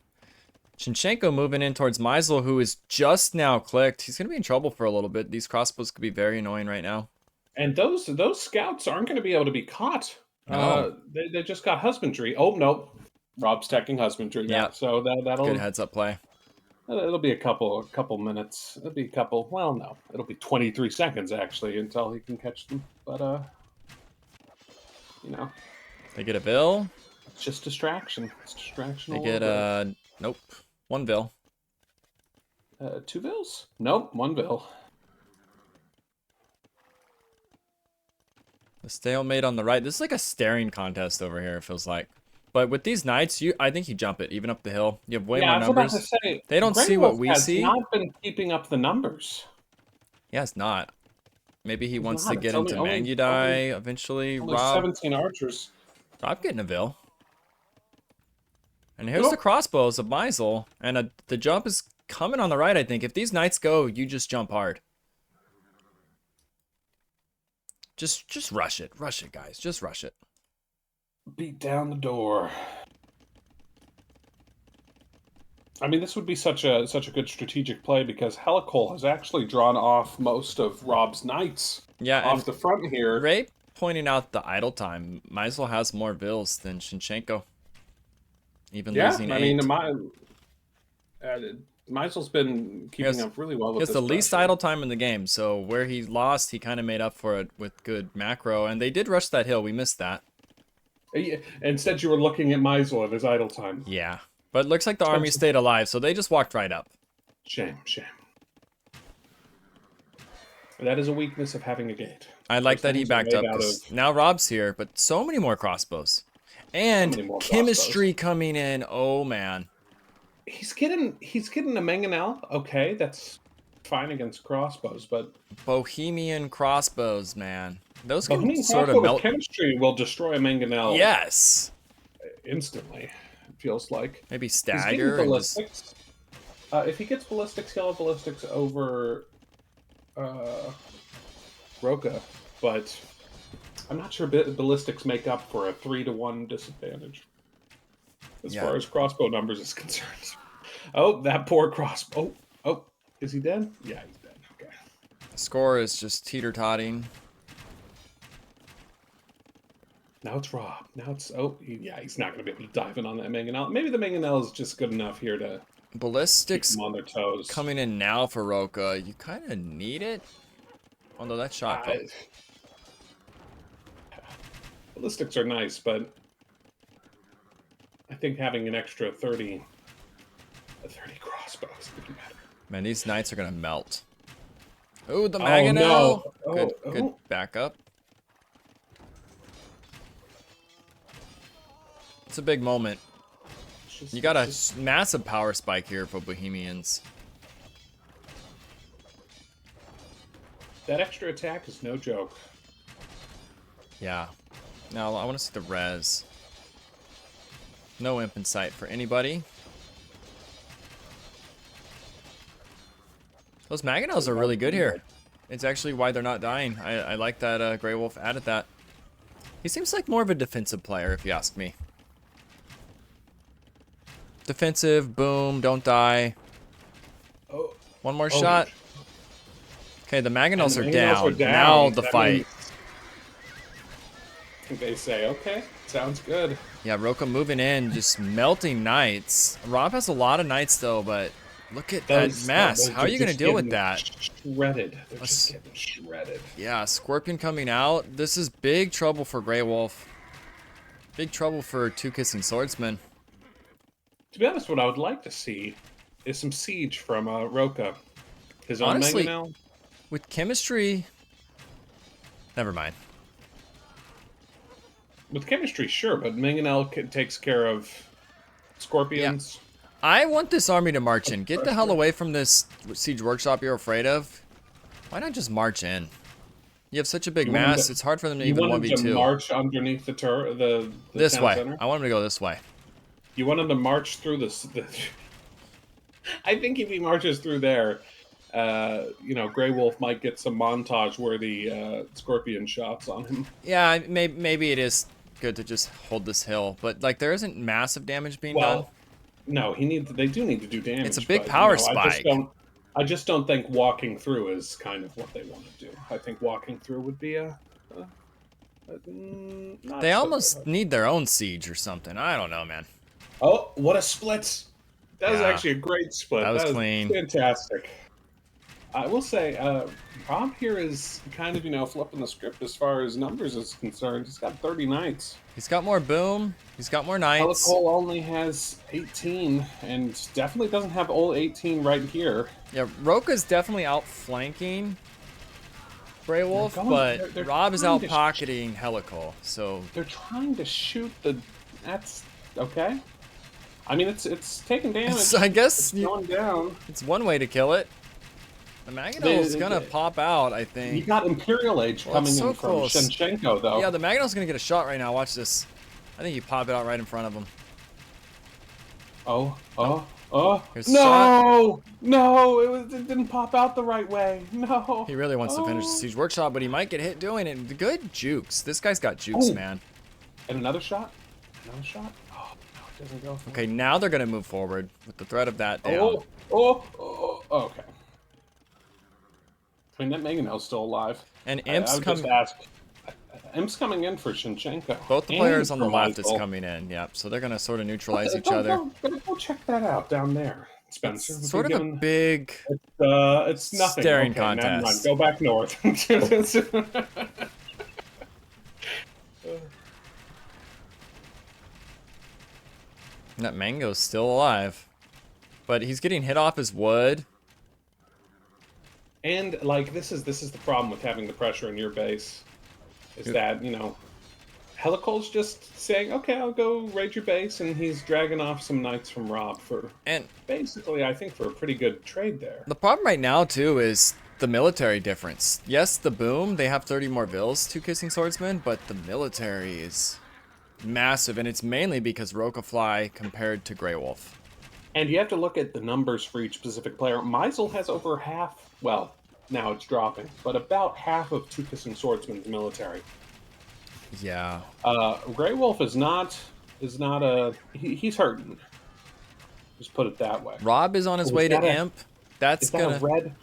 Shinchenko moving in towards Meisel, who is just now clicked. He's going to be in trouble for a little bit. These crossbows could be very annoying right now. And those scouts aren't going to be able to be caught. No. They just got husbandry. Oh, no. Rob's teching husbandry now. Yeah. So that'll Good heads up play. it'll be a couple minutes. It'll be a couple. Well, no, it'll be 23 seconds actually until he can catch them. But you know, They get a bill. it's just distraction. It's distraction. They all get over. nope, one bill. 2 vills? Nope, 1 vill. The stalemate on the right. This is like a staring contest over here, it feels like. But with these knights, I think you jump it, even up the hill. You have way more I was about numbers. to say, They don't Grey see what Wolf we has see. Not been keeping up the numbers. Yeah, it's not. Maybe he wants to not. get It's into only- Mangudai eventually. Only Rob 17 archers. getting a bill. And here's the crossbows of Meisel, and the jump is coming on the right, I think. If these knights go, you just jump hard. Just rush it. Rush it, guys. Just rush it. Beat down the door. I mean, this would be such a good strategic play because Helical has actually drawn off most of Rob's knights off the front here. Ray pointing out the idle time. Meisel has more vills than Shinchenko. Even losing 8. I mean, Meisel's been keeping up really well with this. He has the least idle time in the game, so where he lost, he kind of made up for it with good macro. And they did rush that hill. We missed that. Instead, you were looking at Meisel at his idle time. Yeah. But it looks like the army stayed alive, so they just walked right up. Shame. That is a weakness of having a gate. I like that he backed up. Now Rob's here, but so many more crossbows. And chemistry coming in. Oh, man. He's getting a mangonel. Okay, that's fine against crossbows, but... Bohemian crossbows, man. Those can Bohemian sort of melt. Chemistry will destroy a mangonel. Yes. Instantly. Feels like maybe stagger. Ballistics. If he gets ballistics, he'll have ballistics over Roka, but I'm not sure ballistics make up for a 3-to-1 disadvantage as far as crossbow numbers is concerned. Oh, that poor crossbow. Oh, is he dead? Yeah, he's dead. Okay. The score is just teeter-totting. Now it's Rob. Now it's... Oh, he's not going to be able to dive in on that mangonel. Maybe the mangonel is just good enough here to... Ballistics keep them on their toes. Coming in now for Roka. You kind of need it. Although that shot... Ballistics are nice, but... I think having an extra 30 crossbows would be better. Man, these knights are going to melt. Ooh, the mangonel! No. Good backup. It's a big moment. You got a massive power spike here for Bohemians. That extra attack is no joke. Yeah. Now I want to see the res. No imp in sight for anybody. Those mangonels are really good here. It's actually why they're not dying. I like that Grey Wolf added that. He seems like more of a defensive player, if you ask me. Defensive, boom, don't die. Oh. One more shot. Okay, the mangonels are down. Now the fight. They say, okay, sounds good. Yeah, Roka moving in, just melting knights. Rob has a lot of knights though, but look at that mass. How are you going to deal with that? Shredded. They're just getting shredded. Yeah, Scorpion coming out. This is big trouble for Grey Wolf. Big trouble for Two Kissing Swordsman. To be honest, what I would like to see is some siege from Roka. His own Honestly, mangonel. With chemistry... Never mind. With chemistry, sure, but mangonel takes care of scorpions. Yeah. I want this army to march in. Get the hell away from this siege workshop you're afraid of. Why not just march in? You have such a big mass, it's hard for them to even 1v2. You want them to march underneath the this town way. Center? I want them to go this way. You want him to march through this. I think if he marches through there, Grey Wolf might get some montage-worthy scorpion shots on him. Yeah, maybe it is good to just hold this hill, but like there isn't massive damage being done. No, they do need to do damage. It's a big power spike. I just don't think walking through is kind of what they want to do. I think walking through would be they almost need their own siege or something. I don't know, man. Oh, what a split! That was actually a great split. That was clean. Fantastic. I will say, Rob here is kind of, flipping the script as far as numbers is concerned. He's got 30 knights. He's got more boom. He's got more knights. Helical only has 18, and definitely doesn't have all 18 right here. Yeah, Roka's definitely outflanking Grey Wolf, but Rob is out pocketing Helical, so... They're trying to shoot the... That's... Okay. I mean, it's taking damage. I guess it's going down. It's one way to kill it. The mangonel's gonna pop out, I think. You got Imperial Age coming in from Shinchenko, though. Yeah, the mangonel's gonna get a shot right now. Watch this. I think you pop it out right in front of him. Here's No! No! It didn't pop out the right way. No. He really wants to finish the Siege Workshop, but he might get hit doing it. Good jukes. This guy's got jukes, man. And another shot? Another shot? Oh, no, it doesn't go. Okay, now they're going to move forward with the threat of that down. Okay. I mean, that Mangonel's still alive. And I Imp's would coming. just ask. Imp's coming in for Shinchenko. Both the players on the left is Michael. coming in. Yep. So they're going to sort of neutralize each other. Go check that out down there, Spencer. It's sort of a big It's nothing. staring Okay, never mind. contest. Go back north. That Mango's still alive. But he's getting hit off his wood. And like this is the problem with having the pressure in your base, is that Helicol's just saying, okay, I'll go raid your base, and he's dragging off some knights from Rob for basically, I think, for a pretty good trade there. The problem right now, too, is the military difference. Yes, the boom, they have 30 more vills to Kissing Swordsman, but the military is massive, and it's mainly because Rokafly compared to Grey Wolf. And you have to look at the numbers for each specific player. Meisel has over half, well, now it's dropping, but about half of Two Kissing Swordsman's military. Yeah. Grey Wolf is not he's hurting. Just put it that way. Rob is on his way to Imp. That's gonna red.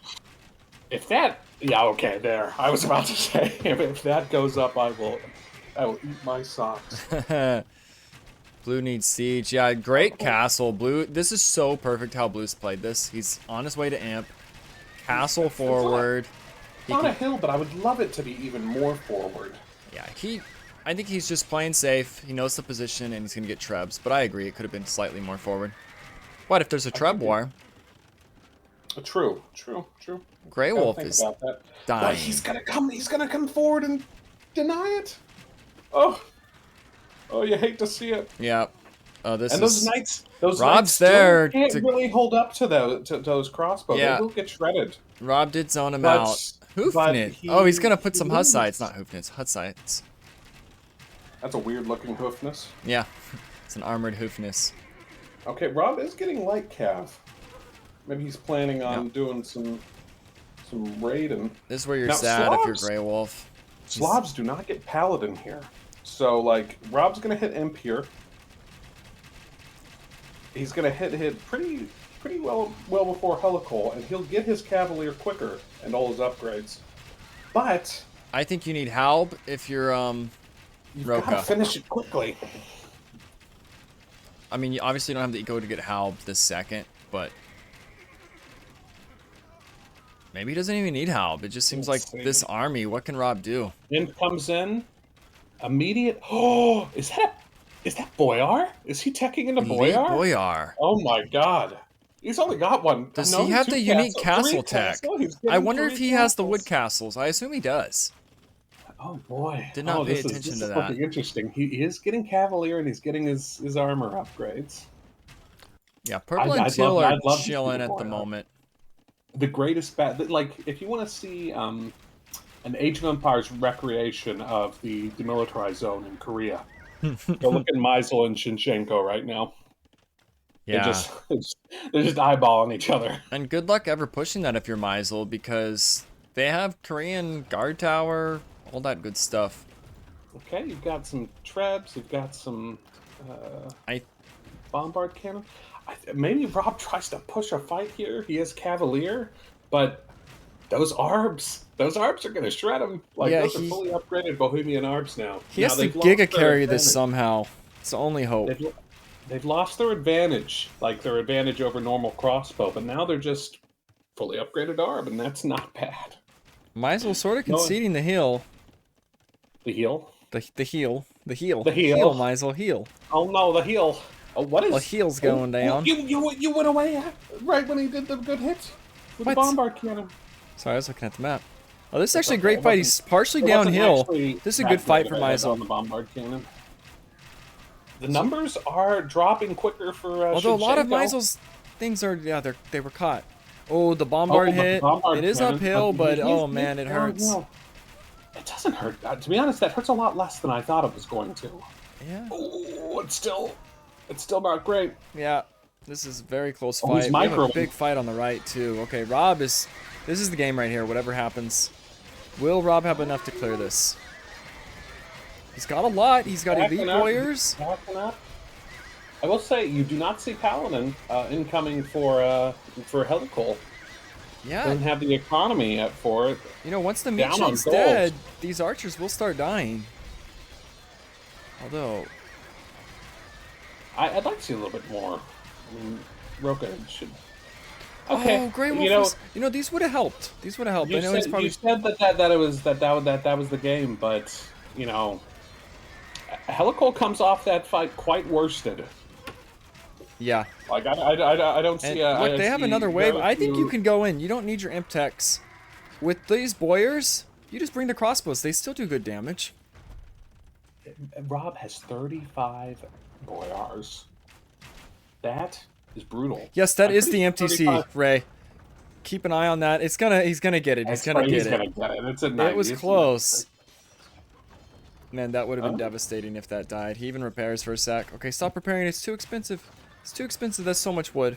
If that, yeah, okay, there. I was about to say, if that goes up, I will eat my socks. Blue needs siege. Yeah, great castle. Blue. This is so perfect how Blue's played this. He's on his way to Imp. Castle forward. It's on a hill, but I would love it to be even more forward. Yeah, I think he's just playing safe. He knows the position, and he's going to get trebs. But I agree, it could have been slightly more forward. What if there's a treb war? True. Grey Wolf is dying. But he's gonna come forward and deny it. Oh, you hate to see it. Yeah. Oh, this and is... those knights, Rob's knights there can't really hold up to those crossbows. Yeah. They will get shredded. Rob did zone him out. Hoofnit. Oh, he's gonna put some Hussites, not Hoofnits, Hussites. That's a weird looking hoofness. Yeah, it's an armored Hoofness. Okay, Rob is getting light cav. Maybe he's planning on doing some raiding. This is where you're Now, sad if you're Grey Wolf. Slavs do not get Paladin here. So, like, Rob's gonna hit Imp here. He's gonna hit pretty well before Helicol, and he'll get his Cavalier quicker and all his upgrades. But I think you need Halb if you're you've Roka. gotta finish it quickly. I mean, you obviously don't have the eco to get Halb this second, but maybe he doesn't even need Halb. It just seems like this army. What can Rob do? Imp comes in, immediate. Oh, is that Boyar? Is he teching into Boyar? Boyar. Oh my God. He's only got one. Does no, he have two the unique three castle tech? He's I getting wonder if 3 he has the castles. wood castles. I assume he does. Oh boy. Did not pay this attention is to that. looking interesting. He is getting Cavalier and he's getting his armor upgrades. Yeah, purple and I'd teal love- are I'd love to see chilling the at the Boyar. moment. The greatest like if you want to see an Age of Empires recreation of the demilitarized zone in Korea, go look at Meisel and Shinchenko right now. Yeah. They're just eyeballing each other. And good luck ever pushing that if you're Meisel, because they have Korean guard tower, all that good stuff. Okay, you've got some trebs, you've got some bombard cannon. Maybe Rob tries to push a fight here. He has Cavalier, but those arbs are going to shred him. Like, Yeah, those are fully upgraded Bohemian arbs now. He Now, has to they've lost giga their carry this advantage. somehow. It's the only hope. They've lost their advantage, like their advantage over normal crossbow, but now they're just fully upgraded arb, and that's not bad. Meisel sort of conceding the heel. The heel? The heel. The heel. The heel. Heel, Meisel, heel. Oh no, the heel. Oh, what is? The heel's going down. You went away right when he did the good hit with What? the bombard cannon. Sorry, I was looking at the map. Oh, this is actually a great fight. He's partially downhill. This is a good fight for on Meisel. the bombard cannon. The numbers are dropping quicker for. Although a lot of Shinchenko. Meisel's things are, they were caught. Oh, the bombard Oh, but the hit. bombard It is cannon, uphill, but but he's oh man, it hurts. downhill. It doesn't hurt. To be honest, that hurts a lot less than I thought it was going to. Yeah. Oh, it's still not great. Yeah. This is a very close Oh, he's fight. We have a microing. big fight on the right, too. Okay, Rob is... This is the game right here, whatever happens. Will Rob have enough to clear this? He's got a lot. He's got elite warriors. Backing up. I will say, you do not see Paladin incoming for Helical. Yeah. Doesn't have the economy yet for it. You know, once the Down on Meechan's gold. dead, these archers will start dying. Although... I'd like to see a little bit more. I mean, Roka should... Okay, Oh, Grey Wolf you know, was... You know, these would have helped. These would have helped. I know he's probably... you said that was the game, but, you know... Helical comes off that fight quite worsted. Yeah. Like, I don't see... Look, they have another wave. I think you can go in. You don't need your imp techs. With these boyars, you just bring the crossbows. They still do good damage. Rob has 35 boyars. That is brutal. Yes, that I'm is the pretty MTC, 35. Ray. Keep an eye on that. He's gonna get it. He's gonna get it. It's a 90. It was It's close. 90. Man, that would have been Oh. devastating if that died. He even repairs for a sec. Okay, stop repairing. It's too expensive. It's too expensive. That's so much wood.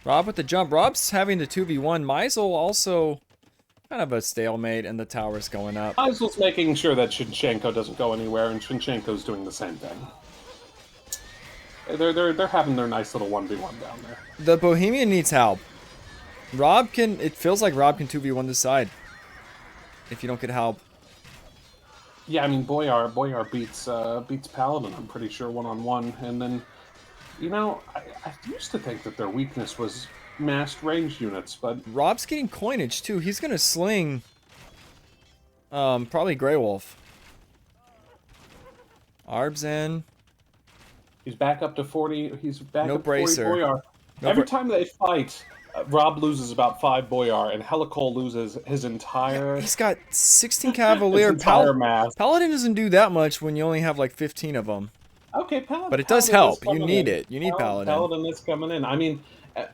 Rob with the jump. Rob's having the 2v1. Meisel also kind of a stalemate, and the tower's going up. Meisel's making sure that Shinchenko doesn't go anywhere, and Shinchenko's doing the same thing. They're having their nice little 1v1 down there. The Bohemian needs help. Rob can... It feels like Rob can 2v1 this side. If you don't get help. Yeah, I mean, Boyar beats Paladin, I'm pretty sure, one-on-one. And then, you know, I used to think that their weakness was massed range units, but... Rob's getting coinage, too. He's going to sling... probably Grey Wolf. Arb's in. He's back up to 40. He's back No up to 40 bracer. Boyar. No Every bra- time they fight, Rob loses about 5 Boyar, and Helical loses his entire... He's got 16 Cavalier. his entire mass. Paladin doesn't do that much when you only have like 15 of them. Okay, Paladin. But it does Paladin is help. You coming need in. it. You need Paladin. Paladin is coming in. I mean,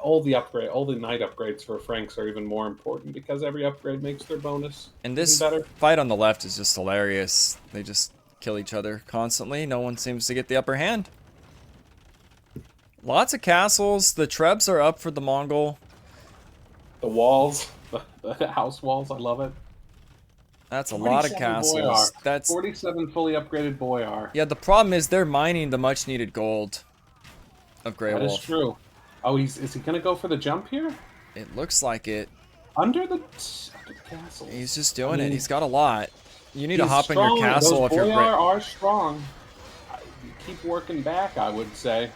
all the knight upgrades for Franks are even more important because every upgrade makes their bonus And this even better. fight on the left is just hilarious. They just kill each other constantly. No one seems to get the upper hand. Lots of castles. The Trebs are up for the Mongol. The walls, the house walls, I love it. That's a lot of 47 castles. Boyar. That's 47 fully upgraded Boyar. yeah. The problem is they're mining the much needed gold of Grey That is Wolf. true. Oh, is he gonna go for the jump here? It looks like it. Under the castle. He's just doing it. He's got a lot. You need to He's hop in your strong. castle Those if you're Boyar great. are strong. Keep working back, I would say.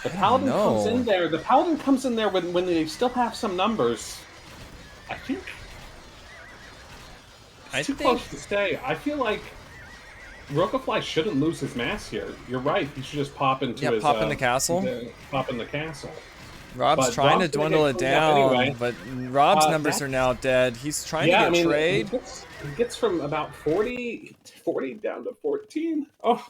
The Paladin comes know. in there. The Paladin comes in there when they still have some numbers. I think it's too close to say. I feel like Rokafly shouldn't lose his mass here. You're right. He should just pop into Yeah, his pop in the castle. Pop in the castle. Rob's But trying Rob's to gonna dwindle get it cleaned up down, anyway. but Rob's numbers That- are now dead. He's trying Yeah, to I get mean, trade. he gets from about 40 down to 14. Oh,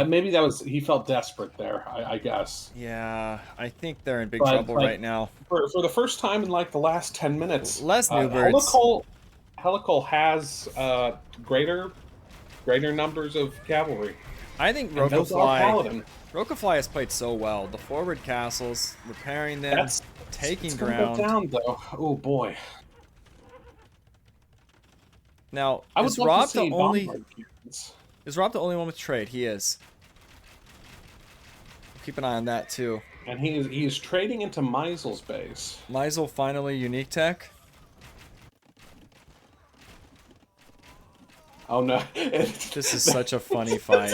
maybe that was he felt desperate there. I guess. Yeah, I think they're in big But, trouble like, right now. For the first time in like the last 10 minutes, Less noobards. Helical has greater numbers of cavalry. I think And those are Paladin. Rokafly has played so well. The forward castles, repairing them, taking it's gonna ground. go down though. Oh boy. Now, I would is love Rob to see the only bombard cannons. is Rob the only one with trade? He is. Keep an eye on that too. And he is trading into Meisel's base. Meisel finally unique tech. Oh no! This is such a funny fight.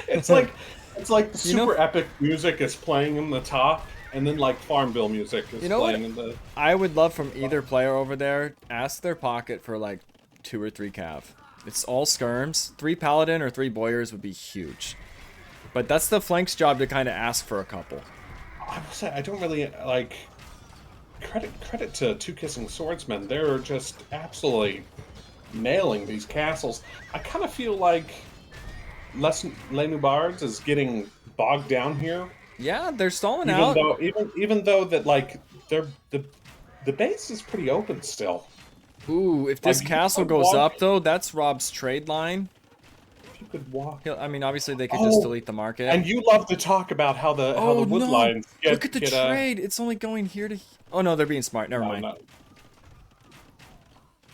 It's like the You know- super epic music is playing in the top, and then like Farmville music is You know what? playing in the. I would love from either player over there, ask their pocket for like 2 or 3 cav. It's all skirms. 3 paladin or 3 boyars would be huge. But that's the flank's job to kind of ask for a couple. I will say I don't really like. Credit to Two Kissing Swordsmen. They're just absolutely nailing these castles. I kind of feel like Les Noobards is getting bogged down here. Yeah, they're stalling out. Even though that like the base is pretty open still. Ooh, if this Like, you castle could goes walk- up though, that's Rob's trade line. If you stupid walk. I mean, obviously they could just delete the market. And you love to talk about how the Oh wood no! lines Look at the trade. It's only going here to. Oh no, they're being smart. Never mind. No.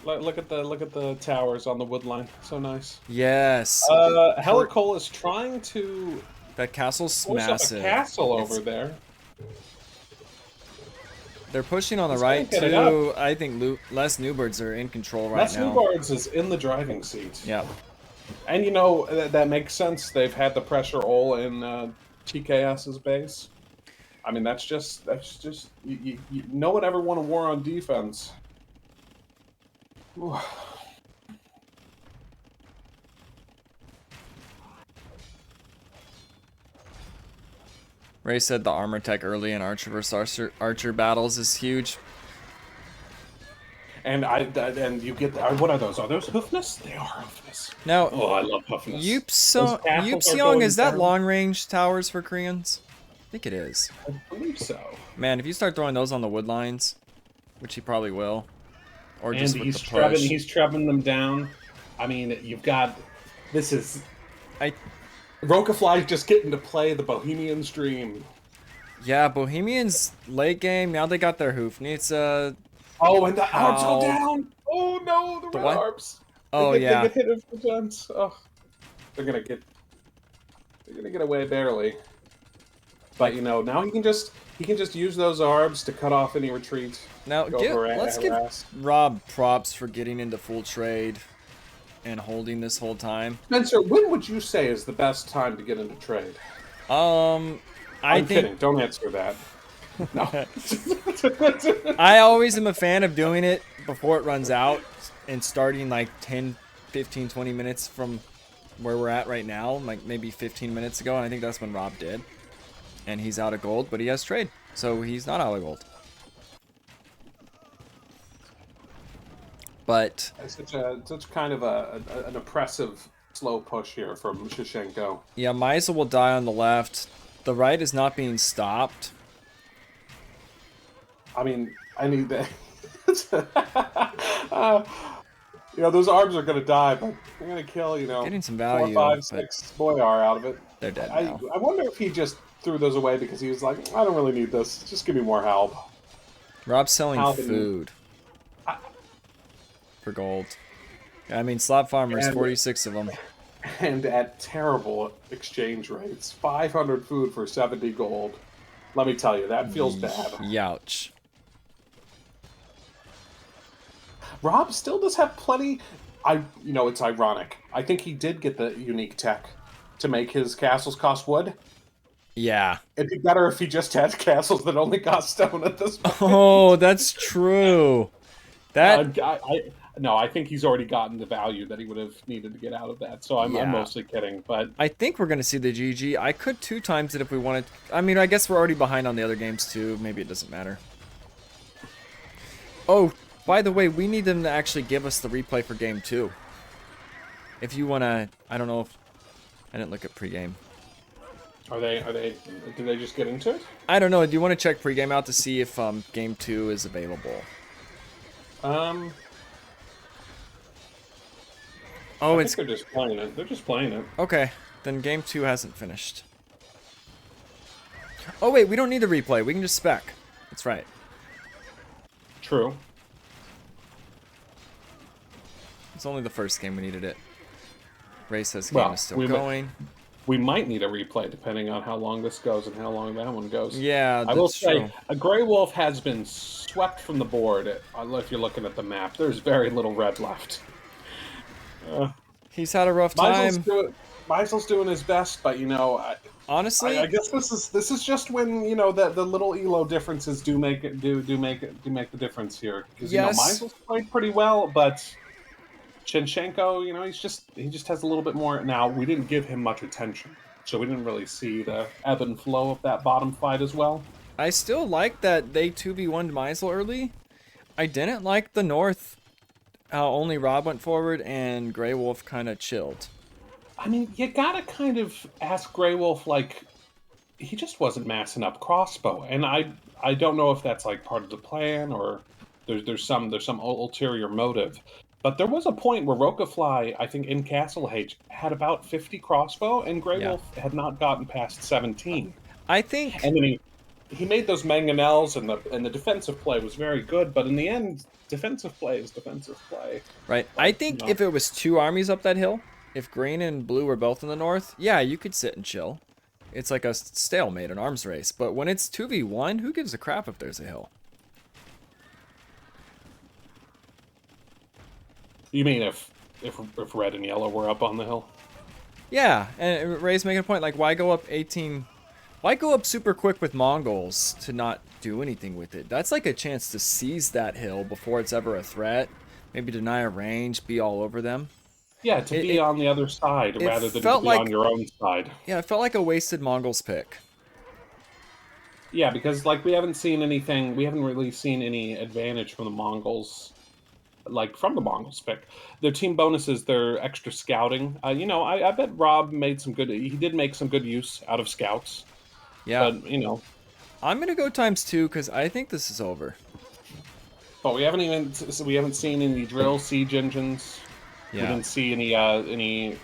Look at the towers on the wood line. So nice. Yes. Helicoal is trying to That castle's force up massive. a castle over there. They're pushing on the He's right gonna get it too. I think less noobards are in control right now. Noobards is in the driving seat. Yeah. And you know that makes sense. They've had the pressure all in TKS's base. I mean, that's just no one ever won a war on defense. Ray said the armor tech early in archer versus archer battles is huge. And you get what are those? Are those hoofness? They are hoofness. Now, oh, I love hoofness. Yupseong, is that long range towers for Koreans? I think it is. I believe so. Man, if you start throwing those on the wood lines, which he probably will, or And just with he's the push. he's trebbing them down. I mean, you've got Rokafly's just getting to play the Bohemian's dream. Yeah, Bohemians late game. Now they got their Hoofnitz. Oh, and the arbs go down. Oh no, the red what? arbs. Oh yeah. They get hit with guns. Oh, they're gonna get away barely. But you know, now he can just use those arbs to cut off any retreat. Now let's give Rob props for getting into full trade and holding this whole time. Spencer, when would you say is the best time to get into trade? I'm kidding. Don't answer that. No. I always am a fan of doing it before it runs out and starting like 10, 15, 20 minutes from where we're at right now, like maybe 15 minutes ago, and I think that's when Rob did. And he's out of gold, but he has trade, so he's not out of gold. But such kind of an oppressive slow push here from Shushenko. Yeah, Meisel will die on the left. The right is not being stopped. I mean, I need that. You know, those arms are going to die, but they're going to kill, you know, getting some value, 4, 5, 6 Boyar out of it. They're dead now. I wonder if he just threw those away because he was like, I don't really need this. Just give me more help. Rob's selling food for gold. I mean, slot farmers, 46 of them. And at terrible exchange rates. 500 food for 70 gold. Let me tell you, that feels bad. Youch. Rob still does have plenty. You know, it's ironic. I think he did get the unique tech to make his castles cost wood. Yeah. It'd be better if he just had castles that only cost stone at this point. Oh, that's true. No, I think he's already gotten the value that he would have needed to get out of that. So I'm mostly kidding. But I think we're going to see the GG. I could 2 times it if we wanted. I mean, I guess we're already behind on the other games too. Maybe it doesn't matter. Oh, by the way, we need them to actually give us the replay for game 2. If you want to, I don't know if I didn't look at pregame. Did they just get into it? I don't know. Do you want to check pregame out to see if game 2 is available? Oh, I think they're just playing it. They're just playing it. Okay, then game 2 hasn't finished. Oh wait, we don't need the replay. We can just spec. That's right. True. It's only the first game we needed it. Ray says game is still going. We might need a replay depending on how long this goes and how long that one goes. Yeah, that's I will say, true. a Grey Wolf has been swept from the board. If you're looking at the map, there's very little red left. He's had a rough time. Meisel's doing his best, but you know, honestly, I guess this is just when you know the little elo differences do make the difference here. Because you know, Meisel's played pretty well, but Chinchenko, you know, he just has a little bit more. Now we didn't give him much attention, so we didn't really see the ebb and flow of that bottom fight as well. I still like that they 2v1'd Meisel early. I didn't like the North. How only Rob went forward and Grey Wolf kind of chilled. I mean, you gotta kind of ask Grey Wolf, like, he just wasn't massing up crossbow, and I don't know if that's like part of the plan or there's some ulterior motive. But there was a point where Rokafly, I think in Castle H, had about 50 crossbow, and Grey Yeah. Wolf had not gotten past 17. I think And then he made those mangonels, and the defensive play was very good. But in the end, defensive play is defensive play. right. I Like, think you know. if it was 2 armies up that hill, if green and blue were both in the north, yeah, you could sit and chill. It's like a stalemate, an arms race. But when it's 2v1, who gives a crap if there's a hill? You mean if red and yellow were up on the hill? Yeah, and Ray's making a point, like, why go up 18? Why go up super quick with Mongols to not do anything with it? That's like a chance to seize that hill before it's ever a threat. Maybe deny a range, be all over them. Yeah, to be on the other side rather than to felt be like- on your own side. Yeah, it felt like a wasted Mongols pick. Yeah, because like we haven't really seen any advantage from the Mongols. Like from the Mongols pick, their team bonuses, their extra scouting. I bet Rob made some good. He did make some good use out of scouts. Yeah, But I'm gonna go × 2 because I think this is over. but we haven't seen any drill siege engines. We Yeah, didn't see any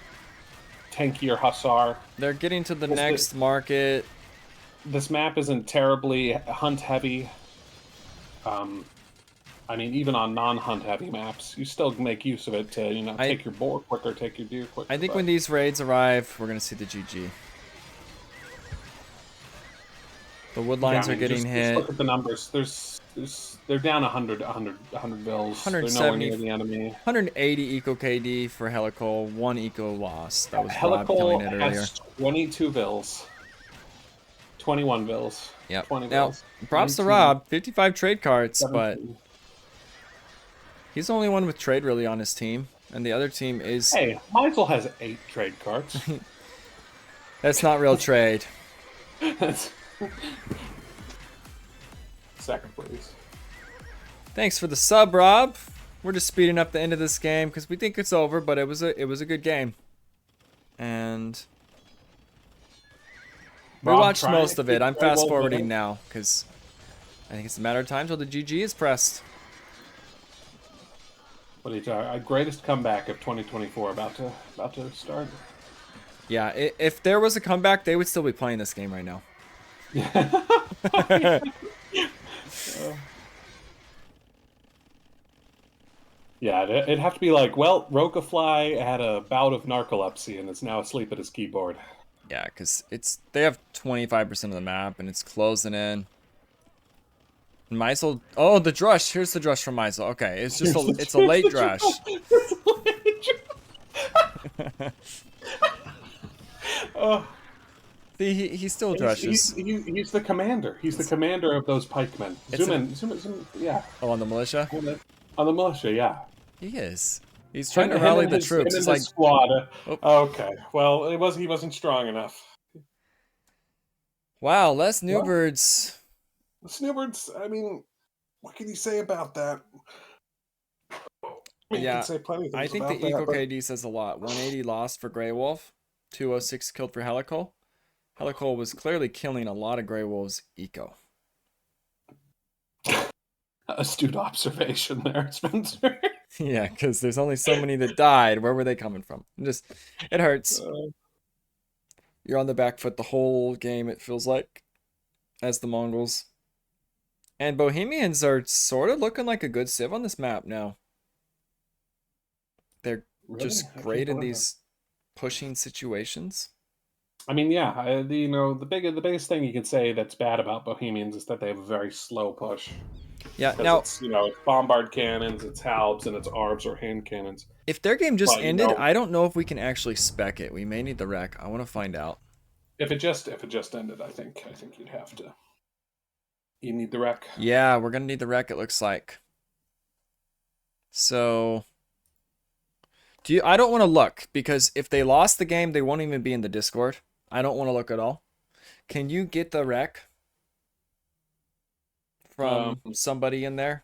tankier hussar. they're getting to the What's next market. This map isn't terribly hunt heavy. I mean, even on non-hunt heavy maps, you still make use of it to, take your boar quicker, take your deer quicker. I think when these raids arrive, we're gonna see the GG. The wood lines are getting just hit. look at the numbers. They're down 100 bills. They're nowhere 170. near the enemy. 180 eco KD for Helical, 1 eco loss. That was Rob Helical killing it earlier. has 22 bills. 21 bills. Yep. 20 Now, bills. props to 19, Rob. 55 trade cards, but 17. he's the only one with trade really on his team, and the other team is. Hey, Meisel has 8 trade cards. That's not real trade. Second, please. Thanks for the sub, Rob. We're just speeding up the end of this game because we think it's over, but it was a good game, and we Rob watched trying to most of it. keep I'm Grey Wolf fast forwarding winning. now because I think it's a matter of time till the GG is pressed. What are you talking? Greatest comeback of 2024 about to start. Yeah, if there was a comeback, they would still be playing this game right now. Yeah, it'd have to be like, well, Rokafly had a bout of narcolepsy and is now asleep at his keyboard. Yeah, because they have 25% of the map and it's closing in. And Meisel, oh, the drush. Here's the drush from Meisel. Okay, it's just it's a late drush. Oh, See, he still drushes. he's the commander. He's the commander of those pikemen. It's Zoom in. Yeah, Oh, on the militia? on the militia. Yeah, He is. He's trying to Him rally and the his- troops. him It's and like, his squad. Oh. Okay, well, he wasn't strong enough. wow, less Newbirds. The Snowbirds. I mean, what can you say about that? I mean, you Yeah, can say plenty of things I think about the Eco that, but- KD says a lot. 180 lost for Grey Wolf. 206 killed for Helical. Helical was clearly killing a lot of Grey Wolves Eco. Astute observation there, Spencer. Yeah, because there's only so many that died. Where were they coming from? It hurts. You're on the back foot the whole game, it feels like, as the Mongols. And Bohemians are sort of looking like a good civ on this map now. They're just Really? I great can't in believe these pushing situations. I mean, yeah, the biggest thing you can say that's bad about Bohemians is that they have a very slow push. Yeah, 'Cause now, it's bombard cannons, it's halbs, and it's arbs or hand cannons. if their game just Well, you ended, know- I don't know if we can actually spec it. We may need the rec. I want to find out. If it just ended, I think you'd have to. You need the wreck. Yeah, we're gonna need the rec, it looks like. So I don't want to look, because if they lost the game, they won't even be in the Discord. I don't want to look at all. Can you get the rec from somebody in there?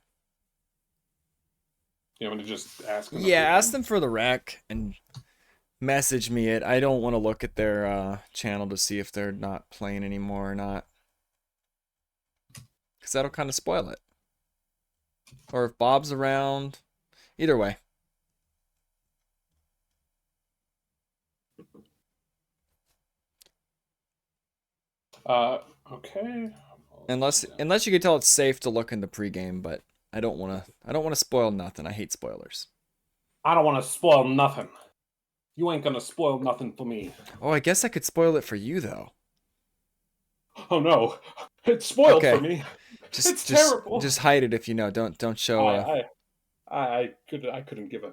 You want me to just ask them? Yeah, ask them for the rec and message me it. I don't want to look at their channel to see if they're not playing anymore or not, because that'll kind of spoil it. Or if Bob's around. Either way, Okay. Unless you can tell it's safe to look in the pregame, but I don't wanna spoil nothing. I hate spoilers. I don't want to spoil nothing. You ain't gonna spoil nothing for me. Oh, I guess I could spoil it for you though. Oh no, it's spoiled for Okay. me. Just It's terrible. just hide it if you know. Don't show. I couldn't give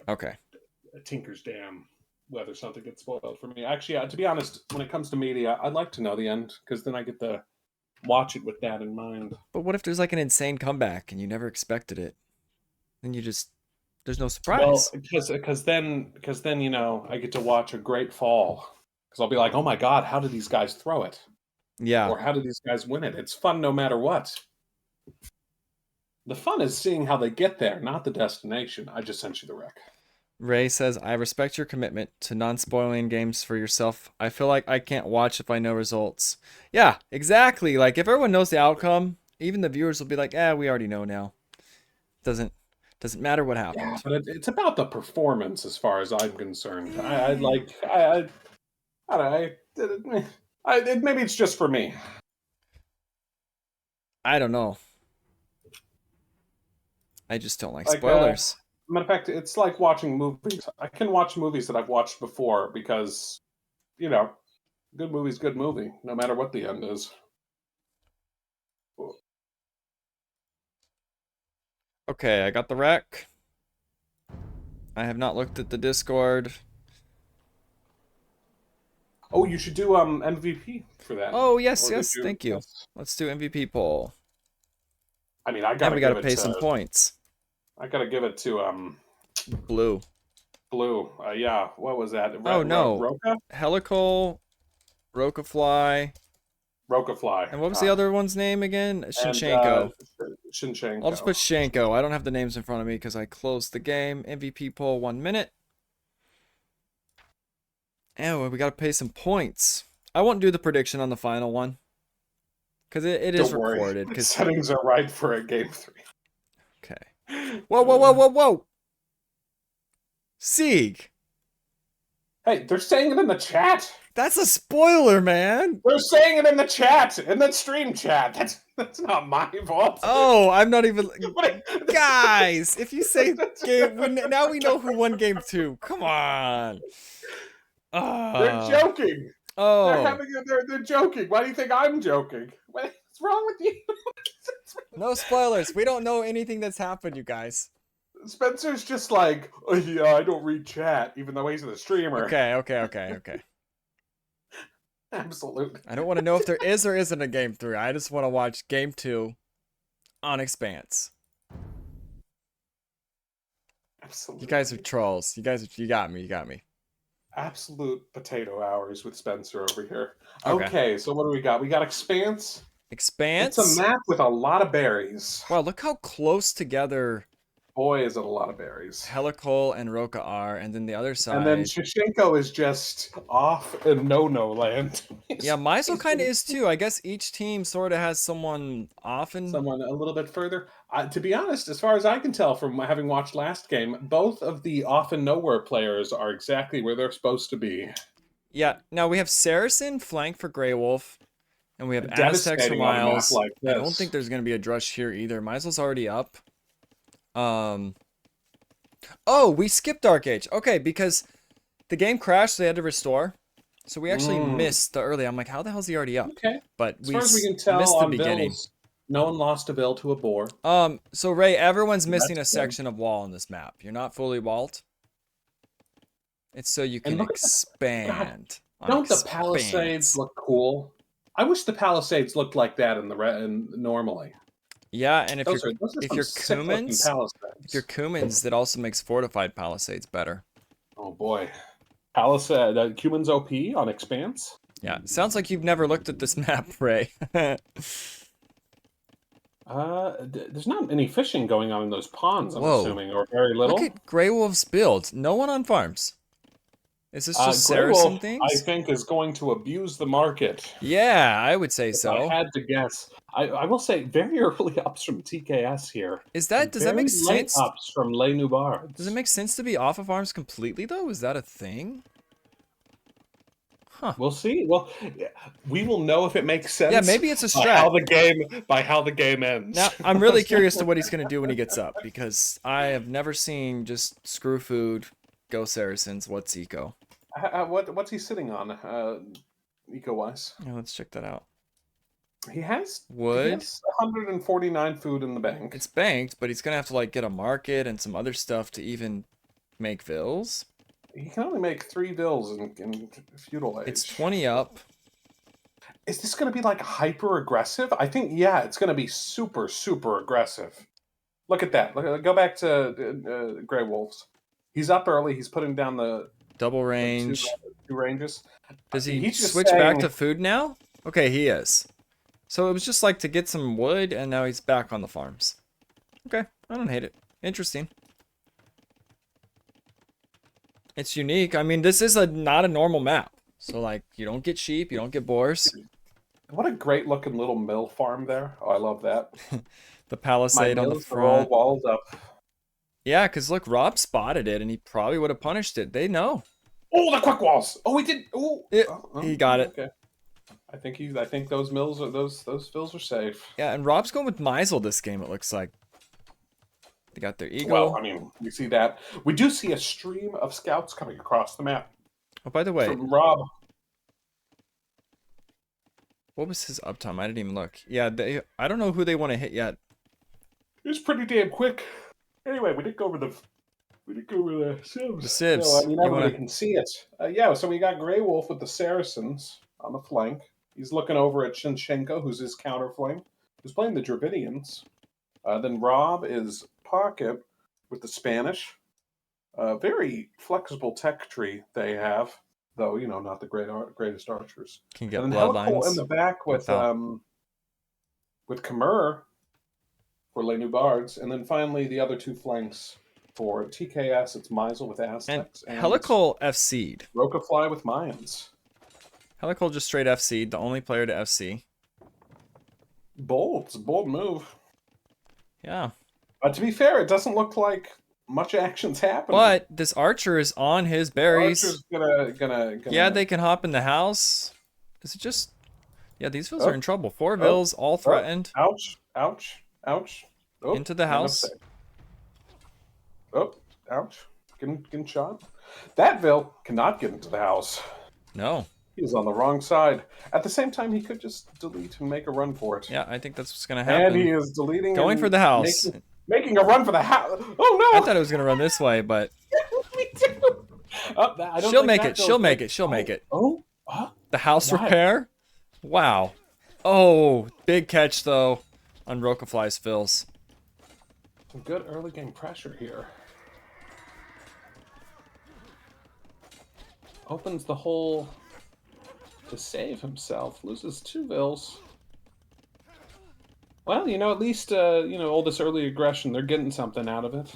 Okay. a tinker's damn whether something gets spoiled for me. Actually, to be honest, when it comes to media, I'd like to know the end because then I get to watch it with that in mind. But what if there's like an insane comeback and you never expected it? Then there's no Well, surprise. because then you know I get to watch a great fall because I'll be like, oh my god, how did these guys throw it? Yeah. Or how did these guys win it? It's fun no matter what. The fun is seeing how they get there, not the destination. I just sent you the rec. Ray says, I respect your commitment to non-spoiling games for yourself. I feel like I can't watch if I know results. Yeah, exactly. Like, if everyone knows the outcome, even the viewers will be like, we already know now. Doesn't matter what happened. Yeah, but it's about the performance as far as I'm concerned. Maybe it's just for me. I don't know. I just don't like spoilers. Matter of fact, it's like watching movies. I can watch movies that I've watched before because, you know, good movie's good movie, no matter what the end is. Okay, I got the rec. I have not looked at the Discord. Oh, you should do MVP for that. Oh, yes, thank you. Yes. Let's do MVP poll. I mean, we gotta pay some points. I gotta give it to Blue. Yeah. What was that? Oh no. Roca? Helical, Rocafly. And what was the other one's name again? Shinchenko. Shinchenko. I'll just put Shanko. I don't have the names in front of me because I closed the game. MVP poll 1 minute. And we gotta pay some points. I won't do the prediction on the final one. Because it is recorded. Because settings are right for a game 3. Okay. Whoa. Sieg. Hey, they're saying it in the chat. That's a spoiler, man. They're saying it in the chat, in the stream chat. That's not my fault. Oh, I'm not even... Guys, if you say game... Now we know who won game 2. Come on. They're joking. Oh. They're joking. Why do you think I'm joking? What's wrong with you? No spoilers. We don't know anything that's happened, you guys. Spencer's just like, oh, yeah, I don't read chat, even though he's the streamer. Okay. Absolutely. I don't want to know if there is or isn't a game 3. I just want to watch game 2 on Expanse. Absolutely. You guys are trolls. You got me. Absolute potato hours with Spencer over here. Okay, so what do we got? We got Expanse. Expanse? It's a map with a lot of berries. Wow, look how close together... Boy, is it a lot of berries. Helical and Roca are, and then the other side... And then Shishenko is just off in no-no land. Yeah, Meisel kind of is too. I guess each team sort of has someone off and... Someone a little bit further. To be honest, as far as I can tell from having watched last game, both of the off and nowhere players are exactly where they're supposed to be. Yeah, now we have Saracen flank for Grey Wolf, and we have Aztecs for Miles. Like I don't think there's going to be a drush here either. Meisel's already up. Oh, we skipped Dark Age. Okay, because the game crashed, so they had to restore. So we actually missed the early. I'm like, how the hell is he already up? Okay. But as far as we can tell, missed the beginning. Bills, no one lost a bill to a boar. So Ray, everyone's missing a section of wall on this map. You're not fully walled. It's so you can expand. Don't the Palisades look cool? I wish the Palisades looked like that normally. Yeah, and if you're Cumans, that also makes fortified Palisades better. Oh boy, Palisade Cumans OP on Expanse. Yeah, sounds like you've never looked at this map, Ray. There's not any fishing going on in those ponds. I'm assuming, or very little. Look at Grey Wolf's build. No one on farms. Is this just Saracen things? I think is going to abuse the market. Yeah, I would say so. I had to guess. I will say very early ups from TKS here. Does that make sense? Ups from Les Noobards. Does it make sense to be off of arms completely though? Is that a thing? Huh. We'll see. Well, we will know if it makes sense. Yeah, maybe it's a by how strat. the game ends. Now, I'm really curious to what he's going to do when he gets up, because I have never seen just screw food, go Saracens, what's eco? What's he sitting on, eco-wise? Yeah, let's check that out. He has Wood. 149 food in the bank. It's banked, but he's going to have to like get a market and some other stuff to even make vills. He can only make 3 vills in feudal age. It's 20 up. Is this going to be like hyper aggressive? I think, yeah, it's going to be super, super aggressive. Look at that. Go back to Grey Wolves. He's up early. He's putting down the Double range. two ranges. Does he He's just switch back saying- to food now? Okay, he is. So it was just like to get some wood, and now he's back on the farms. Okay, I don't hate it. Interesting. It's unique. I mean, this is not a normal map. So, like, you don't get sheep, you don't get boars. What a great looking little mill farm there. Oh, I love that. The palisade on the mills are all front. walled up. Yeah, because look, Rob spotted it, and he probably would have punished it. They know. Oh, the quick walls. Oh, he did. Oh, He got it. Okay. I think those mills are those fills are safe. Yeah, and Rob's going with Meisel this game, it looks like. They got their eagle. Well, I mean, we see that. We do see a stream of scouts coming across the map. Oh, by the way, From Rob. what was his uptime? I didn't even look. Yeah, I don't know who they want to hit yet. It was pretty damn quick. Anyway, we did go over the sieves. The sieves. So, I mean, You everybody wanna- can see it. Yeah, so we got Grey Wolf with the Saracens on the flank. He's looking over at Shinshenko, who's his counterflank, who's playing the Dravidians. Then Rob is Pocket with the Spanish. Very flexible tech tree they have, though, you know, not the greatest archers. Can get And then Helical in bloodlines. the back with without- Khmer for Les Noobards, and then finally the other 2 flanks for TKS. It's Meisel with And Aztecs and Helical FC'd. Rokafly with Mayans. Helical just straight FC'd, the only player to FC. Bold. It's a bold move. Yeah. To be fair, it doesn't look like much action's happening. But this archer is on his berries. Archer's gonna Yeah, they can hop in the house. Is it just... Yeah, these vills Oh. are in trouble. 4 vills, all threatened. Ouch! Ouch! Ouch! Oh, Into the end up house. safe. Oh! Ouch! Getting shot. That Vil cannot get into the house. No. He was on the wrong side. At the same time, he could just delete and make a run for it. Yeah, I think that's what's going to happen. And he is deleting. Going and for the house. Making a run for the house. Oh no! I thought it was going to run this way, but Me too. Oh, I don't she'll think make that it. goes She'll in. make it. She'll make it. Oh. The house Why? repair? Wow. Oh, big catch, though, on Rokafly's fills. Some good early game pressure here. Opens the hole to save himself. Loses 2 vills. Well, you know, at least, all this early aggression, they're getting something out of it.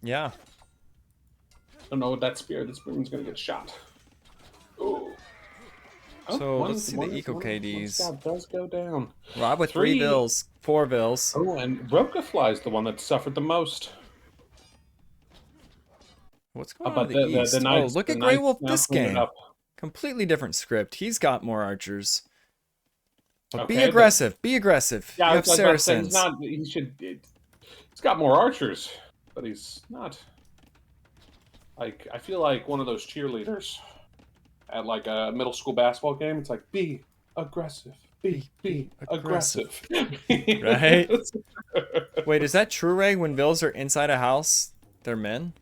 Yeah. Don't know what that spear. This spearman's gonna get shot. Ooh. So, let's see the eco one KDs. scout does go down. Rob with 3 3. vills, 4 vills. Oh, and Rokafly's the one that suffered the most. What's going But on in the east? Knights, Oh, look the at Grey Knights Wolf now this cleaned it game. up. Completely different script. He's got more archers. But be Okay, but- aggressive. Be aggressive. Yeah, You I have was about to say, Saracens. He's got more archers, but he's not. Like, I feel like one of those cheerleaders at like a middle school basketball game. It's like, be aggressive. Be aggressive. Right? Wait, is that true, Ray? When vills are inside a house, they're men?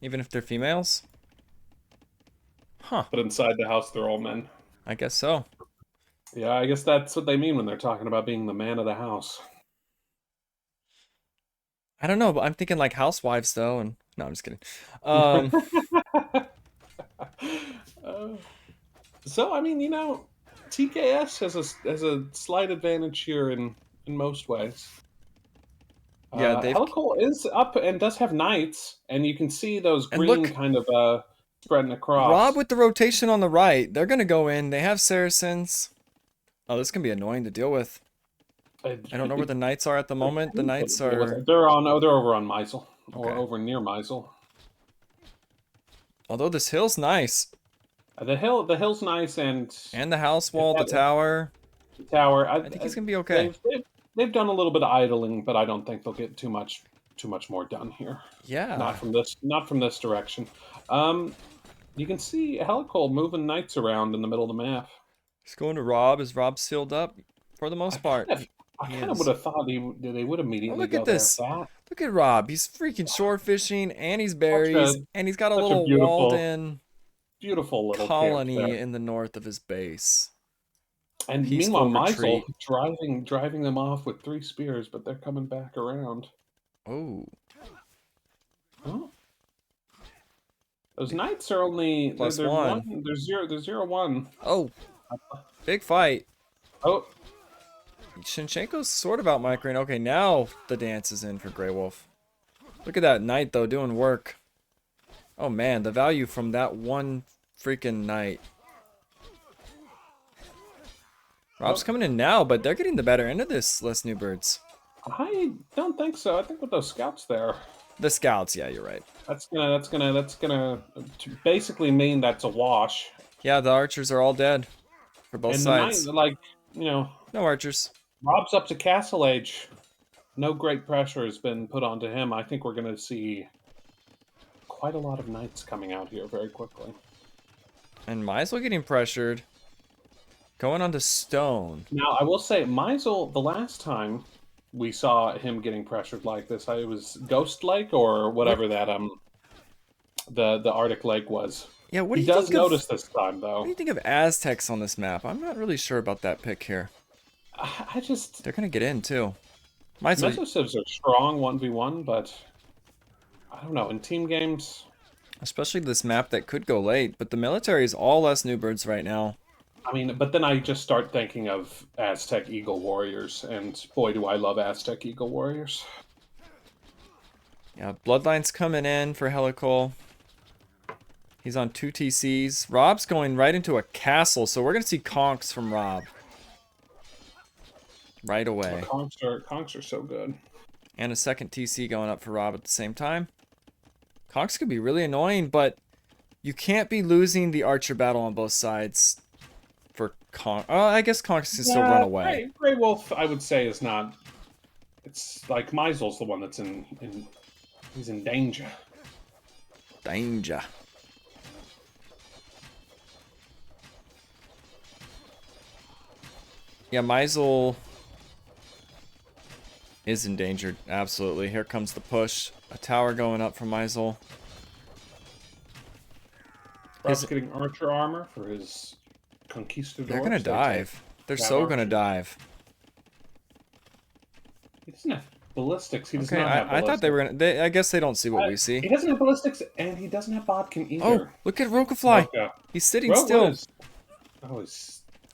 Even if they're females? Huh. But inside the house, they're all men. I guess so. Yeah, I guess that's what they mean when they're talking about being the man of the house. I don't know, but I'm thinking like housewives, though, and... No, I'm just kidding. So, I mean, TKS has a slight advantage here in most ways. Yeah, they've- Helical is up and does have knights, and you can see those And green look- kind of spreading across. Rob with the rotation on the right. They're going to go in. They have Saracens. Oh, this can be annoying to deal with. I don't know where the knights are at the moment. The knights are... They're over on Meisel, or Okay. over near Meisel. Although this hill's nice. The hill's nice, and the house wall, the tower. the tower. I think he's gonna be okay. They've done a little bit of idling, but I don't think they'll get too much more done here. Yeah. Not from this direction. You can see Helicold moving knights around in the middle of the map. He's going to Rob. Is Rob sealed up for the most part? I kind of would have thought they would immediately look go at this. there. Look at Rob. He's freaking shore fishing, and he's berries, and he's got a little walled-in beautiful little colony in the north of his base. And Peaceful meanwhile, retreat. Meisel driving them off with 3 spears, but they're coming back around. Oh. Oh. Those knights are only +1. one. They're 0-1. Oh. Big fight. Oh. Shinchenko's sort of out microing. Okay, now the dance is in for Grey Wolf. Look at that knight, though, doing work. Oh, man, the value from that one freaking knight. Rob's coming in now, but they're getting the better end of this, Les Newbirds. I don't think so. I think with those scouts there, The scouts, yeah, you're right. that's gonna basically mean that's a wash. Yeah, the archers are all dead for both And sides. the knight, No archers. Rob's up to castle age. No great pressure has been put onto him. I think we're gonna see quite a lot of knights coming out here very quickly. And Meisel getting pressured. Going on to stone. Now, I will say, Meisel, the last time we saw him getting pressured like this, it was Ghost Lake or whatever that the Arctic Lake was. Yeah, what do He you does think notice this time, though. What do you think of Aztecs on this map? I'm not really sure about that pick here. I just... They're going to get in, too. Meisel, Mesosivs are strong 1v1, but I don't know. In team games... especially this map that could go late, but the military is all Les Newbirds right now. I mean, but then I just start thinking of Aztec Eagle Warriors, and boy, do I love Aztec Eagle Warriors. Yeah, Bloodline's coming in for Helicold. He's on 2 TCs. Rob's going right into a castle, so we're going to see conks from Rob. Right away. Conks are so good. And a second TC going up for Rob at the same time. Conks could be really annoying, but you can't be losing the archer battle on both sides for Conk. Oh, I guess Conks can still run away. Grey Wolf, I would say, is not... It's like Meisel's the one that's he's in danger. Danger. Yeah, Meisel is endangered. Absolutely. Here comes the push. A tower going up from Meisel. Rob's getting archer armor for his conquistadors. They're gonna dive. They're so gonna dive. He doesn't have ballistics. He does Okay, not have ballistics. I thought they were gonna. I guess they don't see what we see. He doesn't have ballistics, and he doesn't have bodkin either. Oh, look at Rokafly. Roka. He's sitting Roka still.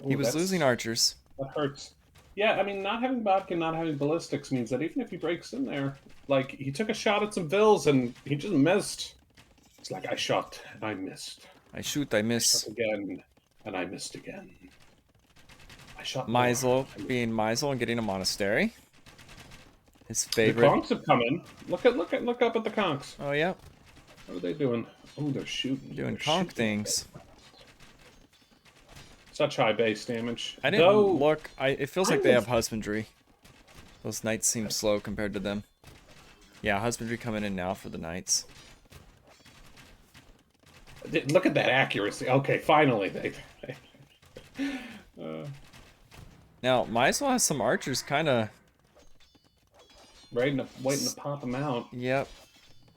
He was that's- losing archers. That hurts. Yeah, I mean, not having bodkin, not having ballistics means that even if he breaks in there, like, he took a shot at some vills and he just missed. It's like, I shot and I missed. I shoot, I miss. Shot again and I missed again. I shot Meisel more. being Meisel and getting a monastery. His The favorite. conks have come in. Look up at the conks. Oh yeah, What are they doing? Oh, they're shooting. doing They're conk shooting. things. Such high base damage. I didn't Though, look. It feels like they have husbandry. Those knights seem slow compared to them. Yeah, husbandry coming in now for the knights. Look at that accuracy. Okay, finally they. Now, Meisel has some archers kind of... Waiting to pop them out. Yep.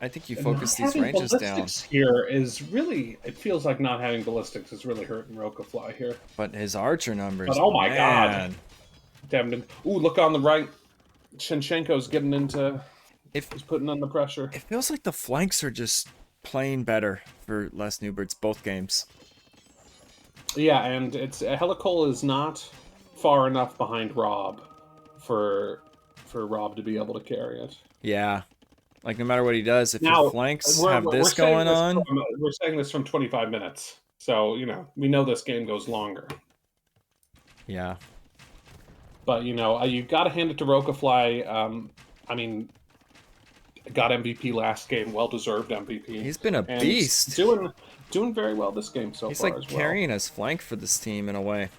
I think you And focus not these having ranges down. ballistics here is really. It feels like not having ballistics is really hurting Rokafly here. But his archer numbers... But oh my god. man. Damn it. Ooh, look on the right. Shinchenko's getting into... If He's putting on the pressure. It feels like the flanks are just playing better for Les Newbirds both games. Yeah, and Helicold is not far enough behind Rob for Rob to be able to carry it. Yeah. Like, no matter what he does, if Now, your flanks we're- have we're this saying going on... we're saying this from 25 minutes. So, we know this game goes longer. Yeah. But, you've got to hand it to Rokafly. I mean, got MVP last game, well-deserved MVP. He's been a And beast. Doing doing very well this game so He's far like as well. carrying his flank for this team in a way.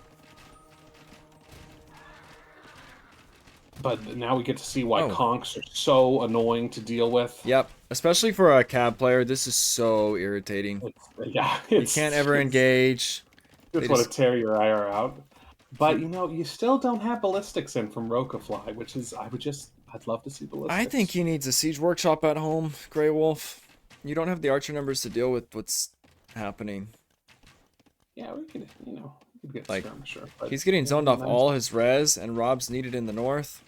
But now we get to see why Oh. conks are so annoying to deal with. Yep, especially for a cab player, this is so irritating. You can't ever engage. Just want to tear your IR out. But you know, you still don't have ballistics in from Rokafly, which is I'd love to see ballistics. I think he needs a siege workshop at home, Grey Wolf. You don't have the archer numbers to deal with what's happening. Yeah, we could, you know, we could get Like, skirmisher. But he's getting zoned off nice. all his res, and Rob's needed in the north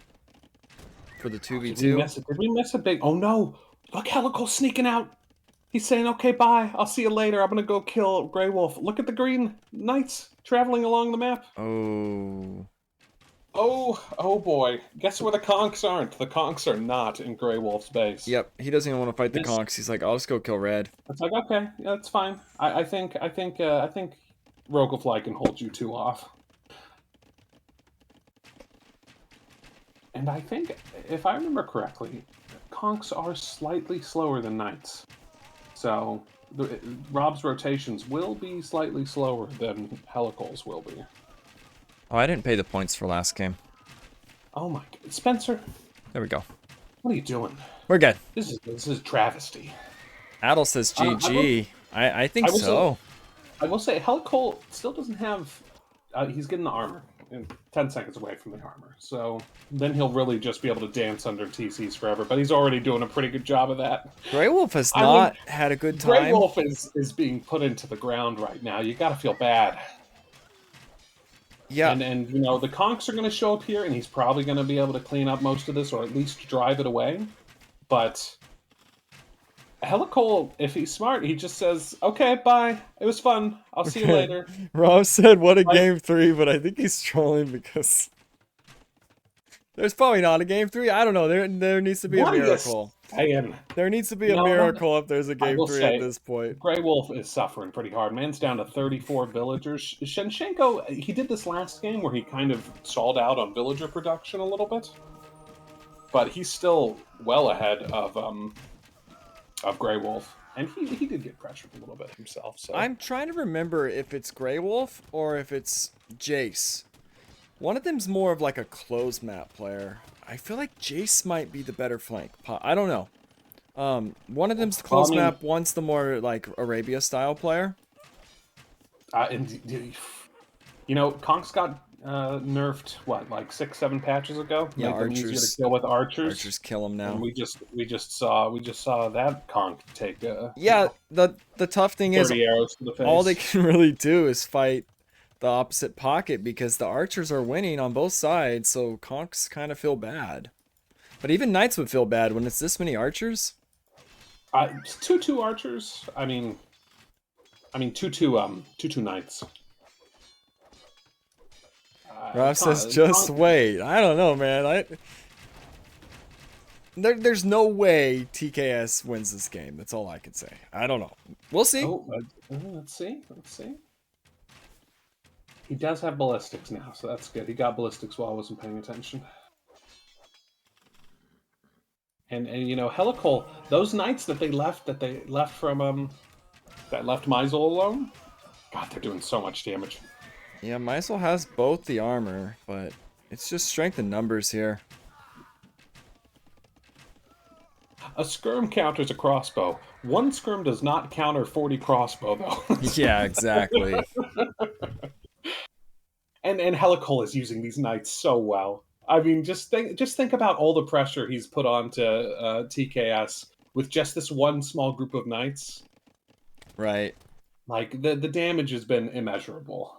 for the 2v2. Did we miss a big? Oh no! Look, Helical sneaking out. He's saying, "Okay, bye. I'll see you later. I'm gonna go kill Grey Wolf." Look at the green knights traveling along the map. Oh. Oh boy! Guess where the conks aren't? The conks are not in Grey Wolf's base. Yep, he doesn't even want to fight the This- conks. He's like, I'll just go kill red. It's like, okay, yeah, that's fine. I think Rokafly can hold you two off. And I think, if I remember correctly, conks are slightly slower than knights. So Rob's rotations will be slightly slower than Helical's will be. Oh, I didn't pay the points for last game. Oh my God. Spencer, There we go. what are you doing? We're good. This is travesty. Adel says GG. I think I will so. I will say, Helical still doesn't have... he's getting the armor. And 10 seconds away from the armor. So then he'll really just be able to dance under TCs forever. But he's already doing a pretty good job of that. Grey Wolf has I mean, not had a good time. Grey Wolf is being put into the ground right now. You got to feel bad. Yeah. And you know, the conks are going to show up here, and he's probably going to be able to clean up most of this, or at least drive it away. But Helical, if he's smart, he just says, "Okay, bye. It was fun. I'll see you later." Rob said, what a game 3, but I think he's trolling because there's probably not a game 3. I don't know. There needs to be a miracle. There needs to be a miracle if there's a game 3 at this point. Grey Wolf is suffering pretty hard. Man's down to 34 villagers. Shenshenko, he did this last game where he kind of stalled out on villager production a little bit. But he's still well ahead of Grey Wolf. And he did get pressured a little bit himself. So I'm trying to remember if it's Grey Wolf or if it's Jace. One of them's more of like a closed map player. I feel like Jace might be the better flank. I don't know. One of them's the closed map, one's the more like Arabia style player. And you know, Conks got nerfed what, like 6-7 patches ago? Yeah, Make them easier archers. to kill with archers. Archers kill them now. And we just saw that Conk take Yeah, the tough thing is 30 arrows to the face. all they can really do is fight the opposite pocket because the archers are winning on both sides, so conks kind of feel bad. But even knights would feel bad when it's this many archers. 2-2 archers. I mean 2-2 knights. Rob says, just wait. I don't know, man. There's no way TKS wins this game. That's all I can say. I don't know. We'll see. Let's see. He does have ballistics now, so that's good. He got ballistics while I wasn't paying attention. And you know, Helical, those knights that left from that left Meisel alone, God, they're doing so much damage. Yeah, Meisel has both the armor, but it's just strength in numbers here. A skirm counters a crossbow. One skirm does not counter 40 crossbow, though. Yeah, exactly. And Helical is using these knights so well. I mean, just think about all the pressure he's put onto TKS with just this one small group of knights. Right. Like the damage has been immeasurable.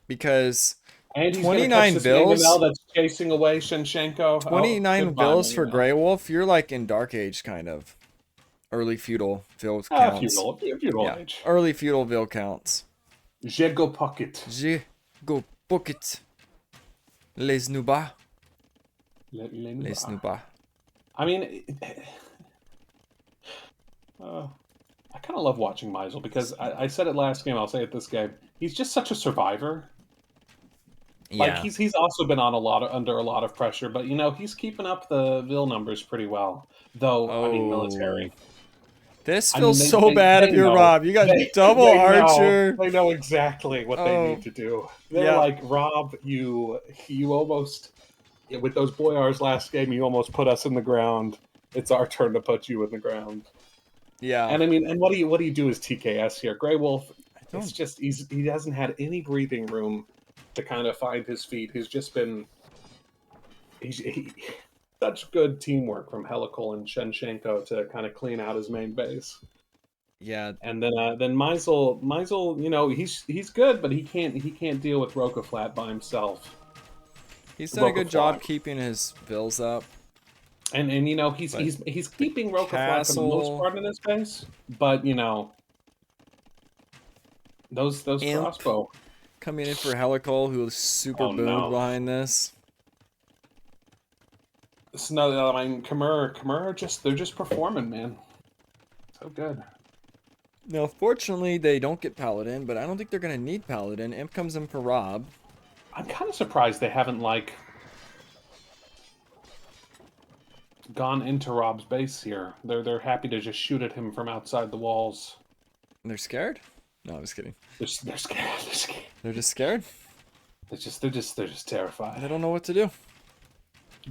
Because And he's 29 bills that's chasing away Shenshenko. 29 bills for Grey Wolf. You're like in Dark Age, kind of. Early feudal build counts. Feudal age. Early feudal build counts. Je go pocket. Je go pocket. Les noobards. Les noobards. I mean, I kind of love watching Meisel because I said it last game. I'll say it this game. He's just such a survivor. Yeah. Like he's also been on under a lot of pressure, but you know he's keeping up the Vil numbers pretty well. Though I mean military. This I mean, feels so bad if you're know. Rob. You got double Archer. They know exactly what they need to do. They're yeah. like, Rob, you almost, with those boyars last game, you almost put us in the ground. It's our turn to put you in the ground. Yeah. And I mean, and what do you do as TKS here? Grey Wolf, don't- it's just he hasn't had any breathing room to kind of find his feet. He's just been such good teamwork from Helical and Shenshenko to kind of clean out his main base. Yeah. And then Meisel, you know, he's good, but he can't deal with Rokaflat by himself. He's done a good job Rokaflat. keeping his bills up. And you know, he's keeping Rokaflat for the most castle- part in his base, but you know, those Imp. crossbow. Coming in for Helical, who is super Oh, boomed no. behind this. It's another. I mean, Khmer they're just performing, man. So good. Now, fortunately, they don't get Paladin, but I don't think they're going to need Paladin. Imp comes in for Rob. I'm kind of surprised they haven't like gone into Rob's base here. They're happy to just shoot at him from outside the walls. They're scared? No, I was kidding. They're scared. They're scared. They're just scared? They're just terrified. They don't know what to do.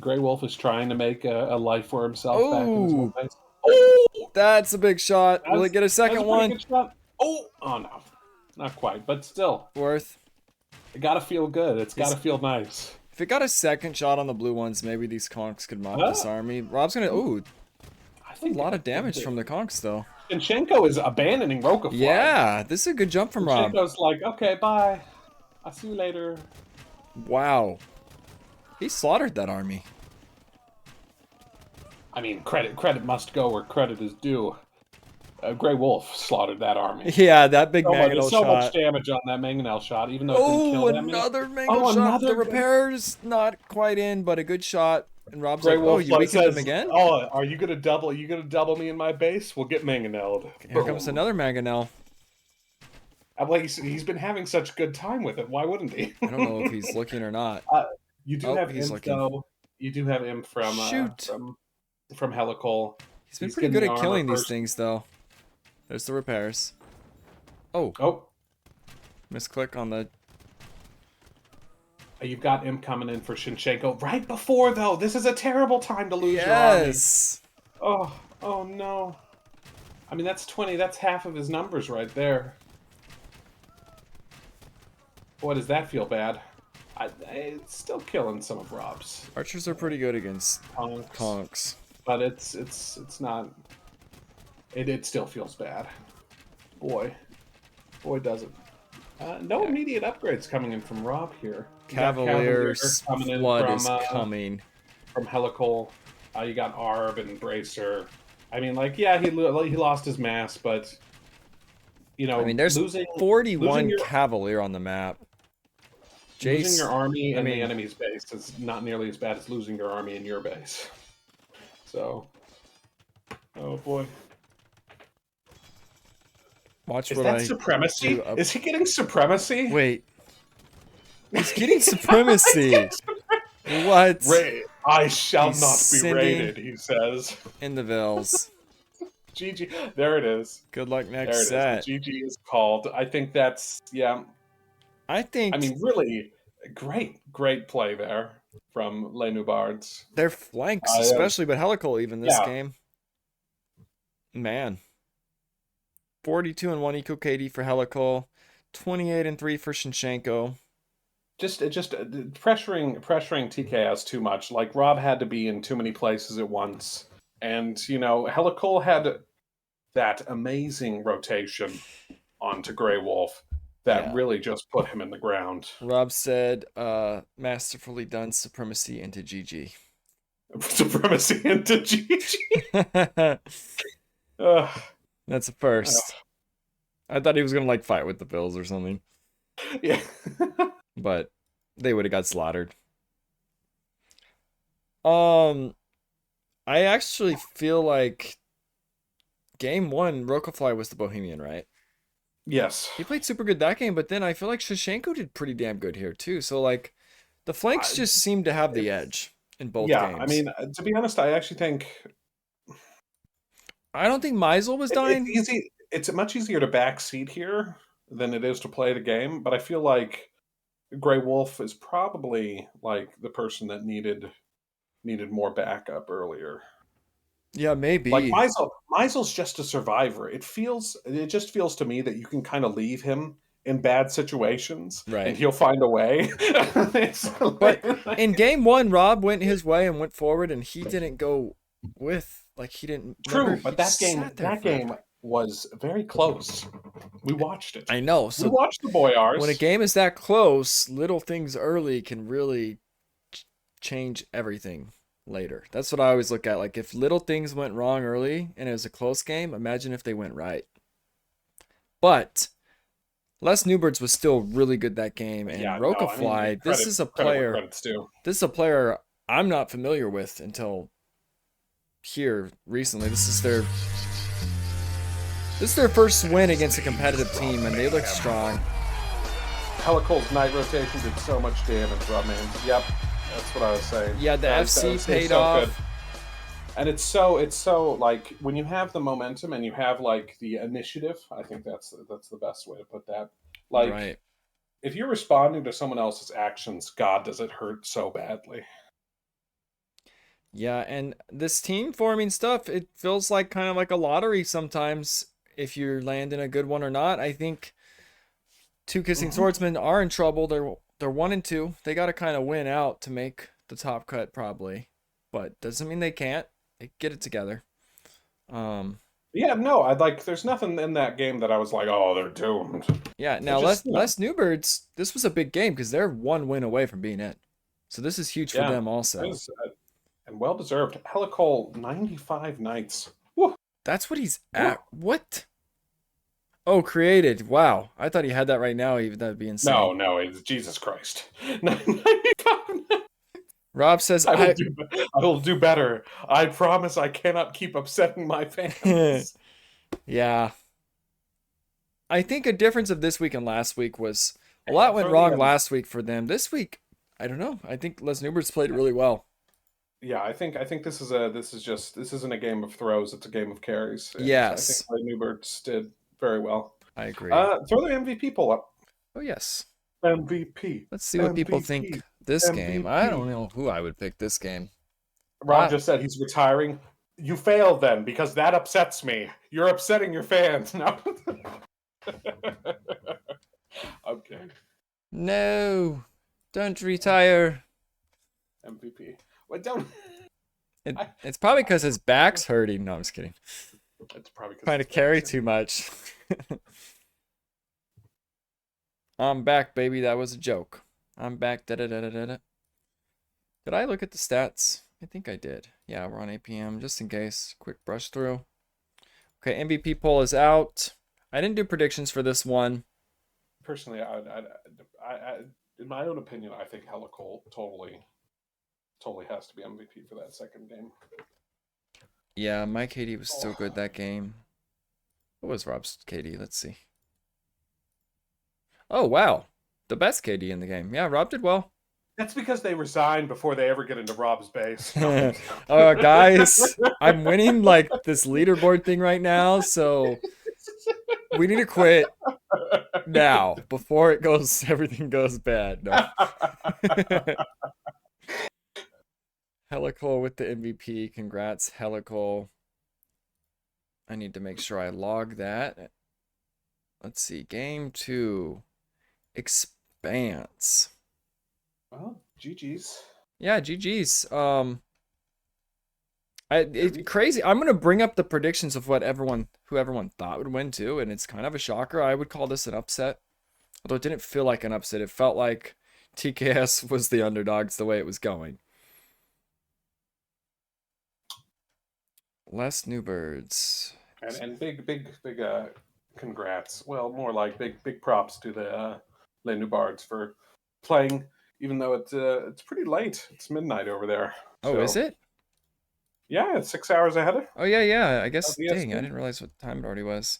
Grey Wolf is trying to make a life for himself back in his Ooh. own base. Oh, That's a big shot. Will it get a that was second pretty one? good shot. Oh no, not quite, but still, Worth. it gotta feel good. It's gotta feel nice. If it got a second shot on the blue ones, maybe these conks could mop this army. Rob's gonna... Ooh, I a think lot of damage from the conks, though. Shinchenko is abandoning Rokafly. Yeah, this is a good jump from Rob. Shinchenko's like, okay, bye. I'll see you later. Wow. He slaughtered that army. I mean, credit must go where credit is due. Grey Wolf slaughtered that army. Yeah, that big There's mangonel so shot. much damage on that mangonel shot, even though it didn't kill Oh, that many. another mango shot. another The repair's not quite in, but a good shot. And Rob's Grey like, Wolf oh, you weakened them again? Oh, are you gonna double? You gonna double me in my base? We'll get mangonelled. Here comes another mangonel. I'm like, he's been having such good time with it. Why wouldn't he? I don't know if he's looking or not. You do Oh, have he's imp looking. though. You do have imp from Shoot. From Helical. He's been He's pretty getting good the at armor killing these first. things, though. There's the repairs. Oh, Oh, misclick on the... you've got imp coming in for Shinchenko right before though. This is a terrible time to lose your army. Yes! Oh no. I mean, that's 20. That's half of his numbers right there. Boy, does that feel bad. It's still killing some of Rob's Archers are pretty good against conks, conks. but it's not. It still feels bad. Boy, does it. No immediate upgrades coming in from Rob here. You got Cavalier coming in flood from, is coming. from Helical. You got Arb and Bracer. I mean, like, yeah, he lost his mass, but you know, I mean, there's losing 41 your- Cavalier on the map. losing Jace, your army in I mean- the enemy's base is not nearly as bad as losing your army in your base. So, oh boy, watch is what that I supremacy? do up- Is he getting supremacy? Wait. He's getting supremacy. What? I shall He's not be sending- raided. He says. In the Vils. GG. There it is. Good luck There it next is. set. GG is called. I think that's I think I mean, really great play there from Les Noobards. their flanks, Yeah. especially, but Helical even this Yeah. game. Man. 42 and 1 eco KD for Helical. 28 and 3 for Shinchenko. Just pressuring TKS too much. Like, Rob had to be in too many places at once, and you know, Helical had that amazing rotation onto Grey Wolf that Yeah. really just put him in the ground. Rob said, masterfully done supremacy into GG. Supremacy into GG. That's a first. I thought he was gonna like fight with the Bills or something, Yeah. but they would have got slaughtered. I actually feel like game one, Rokafly was the Bohemian, right? Yes. He played super good that game, but then I feel like Shashenko did pretty damn good here too. So like, the flanks just seem to have the edge in both games. I mean, to be honest, I actually think I don't think Meisel was dying. It's easy. It's much easier to backseat here than it is to play the game. But I feel like Grey Wolf is probably like the person that needed more backup earlier. Yeah, Like maybe. Meisel's just a survivor. It just feels to me that you can kind of leave him in bad situations and Right. he'll find a way. It's But like- in game one, Rob went his way and went forward, and he didn't go with, like, he didn't. True, Remember, but he that just game sat there that forever. game was very close. We watched it. I know. We So watched the when a Boyars. game is that close, little things early can really change everything later. That's what I always look at. Like, if little things went wrong early and it was a close game, imagine if they went right. But Les Newbirds was still really good that game, and Yeah, no, I mean Rokafly, this is a credit where player. credit's due. This is a player I'm not familiar with until here recently. This is their first win against a competitive team, and they look strong. Helicole's night rotation did so much damage, Rob, man. Yep, that's what I was saying. Yeah, the FC it's paid so off. good. And it's so like when you have the momentum and you have like the initiative, I think that's the best way to put that. Like Right. if you're responding to someone else's actions, God, does it hurt so badly. Yeah, and this team forming stuff, it feels like kind of like a lottery sometimes if you're landing a good one or not. I think Two Kissing Swordsmen are in trouble. They're 1-2. They got to kind of win out to make the top cut probably, but doesn't mean they can't. They get it together. Yeah, no, I'd like. There's nothing in that game that I was like, oh, they're doomed. Yeah. Now just, Les Newbirds. This was a big game because they're 1 win away from being in, so this is huge for Yeah, them also. and well deserved. Helicole 95 nights. Woo. That's what he's at. What? Oh, created. Wow. I thought he had that right now. Even that'd be insane. No, it's Jesus Christ. 95. Rob says I will do better. I promise I cannot keep upsetting my fans. Yeah. I think a difference of this week and last week was a lot went For wrong the, last week for them. This week, I don't know. I think Les Newberts played really well. Yeah, I think this isn't a game of throws, it's a game of carries. And Yes. I think Newberts did very well. I agree. Throw the MVP poll up. Oh, yes. MVP. Let's see what people think this game. I don't know who I would pick this game. Rob just said he's retiring. You failed then, because that upsets me. You're upsetting your fans. No. Okay. No. Don't retire. MVP. Well, don't. It's probably because his back's hurting. No, I'm just kidding. It's probably Trying to carry too much. I'm back, baby. That was a joke. I'm back. Da da da da da. Did I look at the stats? I think I did. Yeah, we're on APM just in case. Quick brush through. Okay, MVP poll is out. I didn't do predictions for this one. Personally, I in my own opinion, I think Helicole totally has to be MVP for that second game. Yeah, my KD was still good that game. What was Rob's KD? Let's see. Oh, wow. The best KD in the game. Yeah, Rob did well. That's because they resign before they ever get into Rob's base. Guys, I'm winning like this leaderboard thing right now, so we need to quit now before everything goes bad. No. Helicole with the MVP. Congrats, Helicole. I need to make sure I log that. Let's see. Game 2. Expanse. Well, GG's. Yeah, GG's. It's crazy. I'm gonna bring up the predictions of who everyone thought would win too, and it's kind of a shocker. I would call this an upset, although it didn't feel like an upset. It felt like TKS was the underdogs the way it was going. Les Newbirds. And big congrats. Well, more like big props to the Les Noubards for playing, even though it's pretty late. It's midnight over there. Oh, is it? Yeah, it's 6 hours ahead. Oh yeah. I guess. WCS. Dang, I didn't realize what time it already was.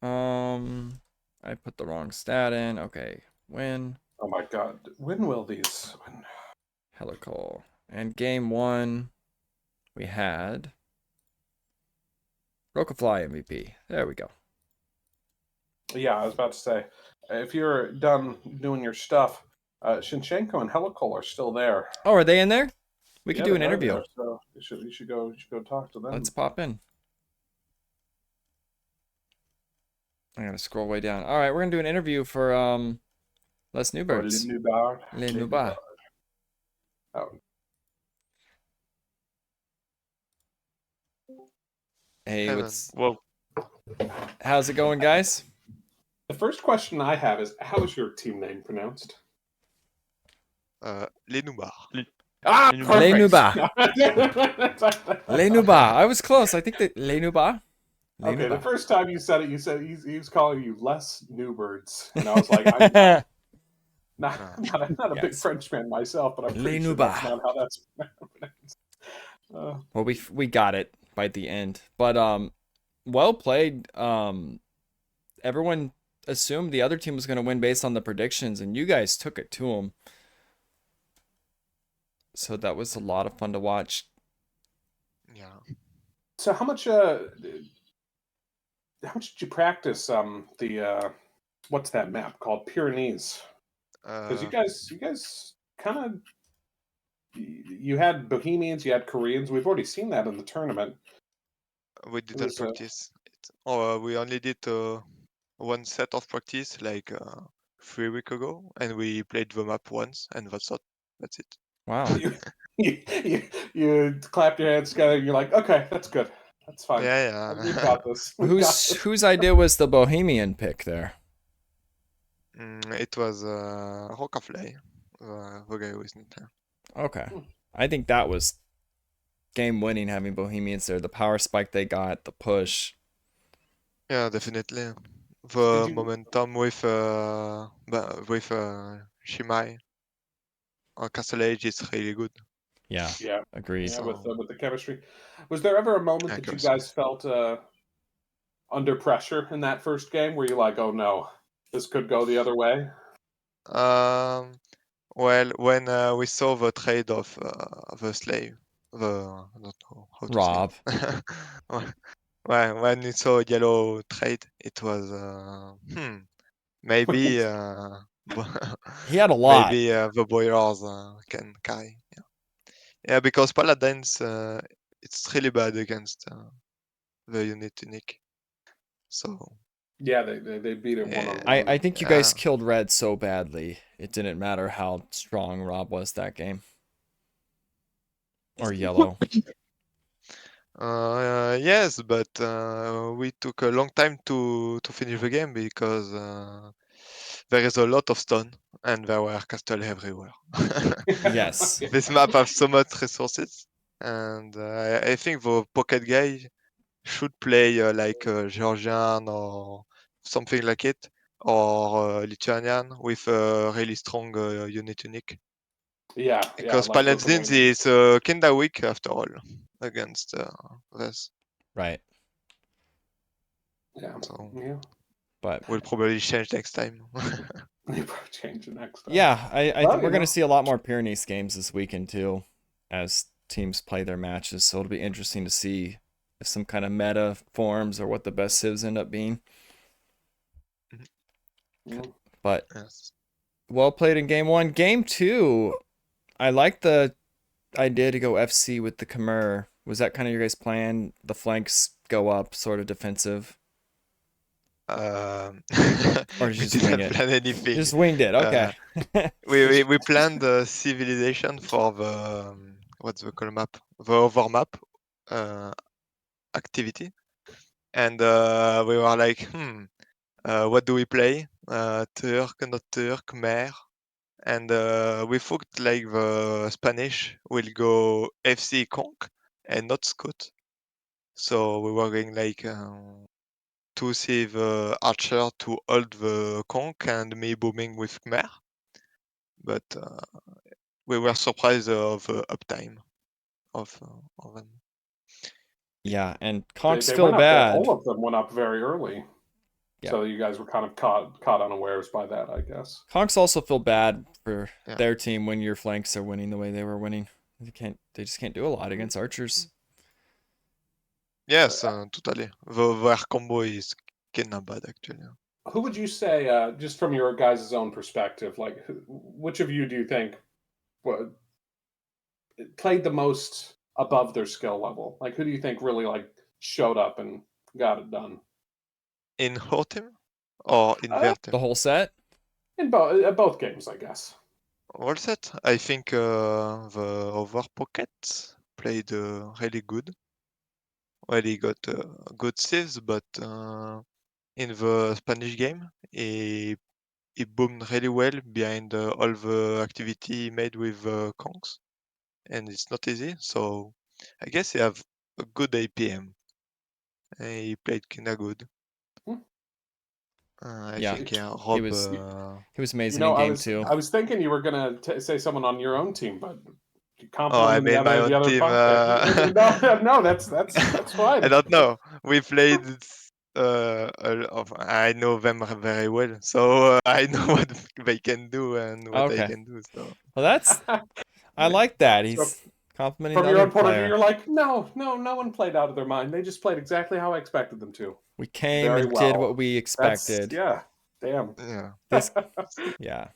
I put the wrong stat in. Okay, win. Oh my God, when will these win? Helicole. And game 1, we had Rokafly MVP. There we go. Yeah, I was about to say, if you're done doing your stuff, Shinchenko and Helical are still there. Oh, are they in there? We could Yeah, do they an are interview. there, so you should go talk to them. Let's pop in. I gotta scroll way down. All right, we're gonna do an interview for Les Or Newbirds. Les Noobards. Les Noobards. Oh, Hey, Heaven. what's Whoa. how's it going, guys? the first question I have is, how is your team name pronounced? Les Noobards. Ah, Les perfect. Noobards. Les Noobards. I was close. I think that Les Noobards. Les Okay, the Noobards. first time you said it, you said he was calling you Les Newbirds, and I was like, I'm not a big Yes. Frenchman myself, but I'm Les pretty sure that's Noobards. not how that's pronounced. Well, we got it by the end, but well played. Everyone assumed the other team was gonna win based on the predictions, and you guys took it to them. So that was a lot of fun to watch. Yeah. So how much did you practice the what's that map called, Pyrenees? Because you guys kind of, you had Bohemians, you had Koreans. We've already seen that in the tournament. We didn't was, practice it. We only did one set of practice like 3 weeks ago, and we played the map once, and that's it. Wow. You clapped your hands together and you're like, okay, that's good. That's fine. Yeah, We've yeah. got this. We've got this. Whose idea was the Bohemian pick there? It was Rocafly, the guy who isn't there. Okay. I think that was game winning having Bohemians there. The power spike they got, the push. Yeah, definitely. Did The you- momentum with Shimai on Castle Age is really good. Yeah, Yeah, agreed. yeah, So- with the chemistry. Was there ever a moment that you Accuracy. guys felt under pressure in that first game where you're like, oh no, this could go the other way? Well, when we saw the trade of the slave, I don't know how to Rob. say it. When we saw yellow trade, it was maybe He had a lot. maybe the boyars can carry. Yeah, because paladins it's really bad against the unit unique. So Yeah, they beat it one on Yeah. one. I think you guys Yeah. killed Red so badly. It didn't matter how strong Rob was that game. Or yellow. Yes, but we took a long time to finish the game because there is a lot of stone and there were castles everywhere. Yes. This map has so much resources, and I think the pocket guy should play like Georgian or something like it, or Lithuanian with a really strong unit unique. Yeah, Because like Paladins is kinda weak after all against this. Right. yeah, So yeah. But we'll probably change next time. You probably change it next time. yeah, I Well, think we're you going know. to see a lot more Pyrenees games this weekend too as teams play their matches. So it'll be interesting to see if some kind of meta forms or what the best civs end up being. Mm. But Yes. well played in game 1. Game 2, I like the idea to go FC with the Khmer. Was that kind of your guys' plan? The flanks go up, sort of defensive? Um, Or we just wing didn't it? plan anything. Just winged it. Okay. We planned the civilization for the what's the call map? The over map activity, and we were like, what do we play? Turk, not Turk, Khmer. And we thought like the Spanish will go FC Conk and not Scot. So we were going like to save Archer to hold the Conk and me booming with Khmer. But we were surprised of uptime of them. Yeah, and They Conks went feel up, bad. all of them went up very early. Yeah. So you guys were kind of caught unawares by that, I guess. Conks also feel bad for Yeah. their team when your flanks are winning the way they were winning. They just can't do a lot against archers. Yes, totally. Their combo is kinda bad actually. Who would you say, just from your guys' own perspective, like which of you do you think played the most above their skill level? Like, who do you think really like showed up and got it done? In our team or in their The team? whole set? In both games, I guess. All set. I think the other pocket played really good. Well, he got good saves, but in the Spanish game, he boomed really well behind all the activity he made with Kongs, and it's not easy. So I guess he have a good APM. He played kinda good. Hmm. I Yeah. think He Rob. was he was You amazing know, in I game was two. I was thinking you were gonna say someone on your own team, but Oh, I complimenting made my the own other team. pocket. No, no, that's I fine. don't know. We played. I know them very well, so I know what they can do and what I Okay. can do. So Well, I like that. So He's complimenting from the your other own point of view, player. you're like, no one played out of their mind. They just played exactly how I expected them to. We came Very and did well. what we That's expected. yeah. Damn. yeah, This, yeah,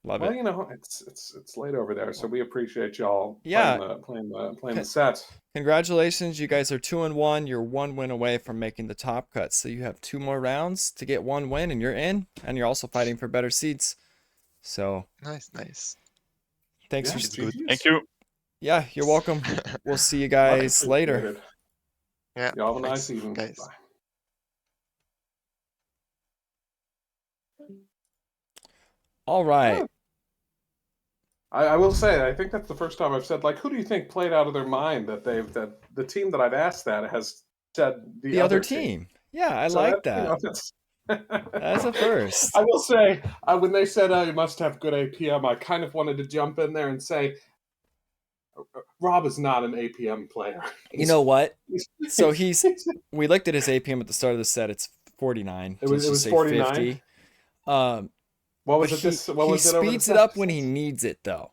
love Well, it. you know, it's late over there, so we appreciate y'all Yeah, playing the set. congratulations. You guys are 2-1. You're 1 win away from making the top cut. So you have 2 more rounds to get 1 win, and you're in. And you're also fighting for better seats. So nice. thanks Yeah, for. It's good. GG's. Thank you. Yeah, you're welcome. We'll see you Much guys later. appreciated. Yeah, Y'all have a thanks, nice evening. guys. Bye. All right. I will say, I think that's the first time I've said, like, who do you think played out of their mind that the team that I've asked that has said the The other other team. team. Yeah, I So like that, you know, that. that's. That's a first. I will say, when they said, you must have good APM, I kind of wanted to jump in there and say, Rob is not an APM player. You know what? So He's- we looked at his APM at the start of the set. It's 49. it Let's was just say 49. 50. Um, What but was it? What he was it over the speeds it set? up when he needs it though.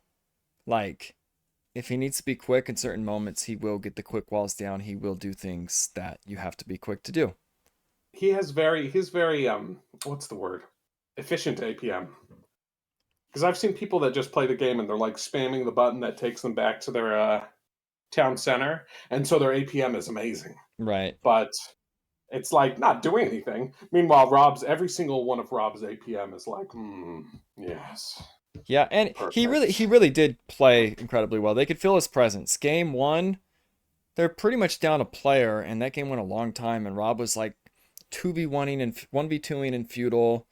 Like if he needs to be quick in certain moments, he will get the quick walls down. He will do things that you have to be quick to do. He's very what's the word? Efficient APM. Because I've seen people that just play the game and they're like spamming the button that takes them back to their town center, and so their APM is amazing. Right. But it's like not doing anything. Meanwhile, every single one of Rob's APM is like, yes. Yeah, and he Perfect. really did play incredibly well. They could feel his presence. Game 1, they're pretty much down a player, and that game went a long time, and Rob was like 2v1ing and 1v2ing in feudal.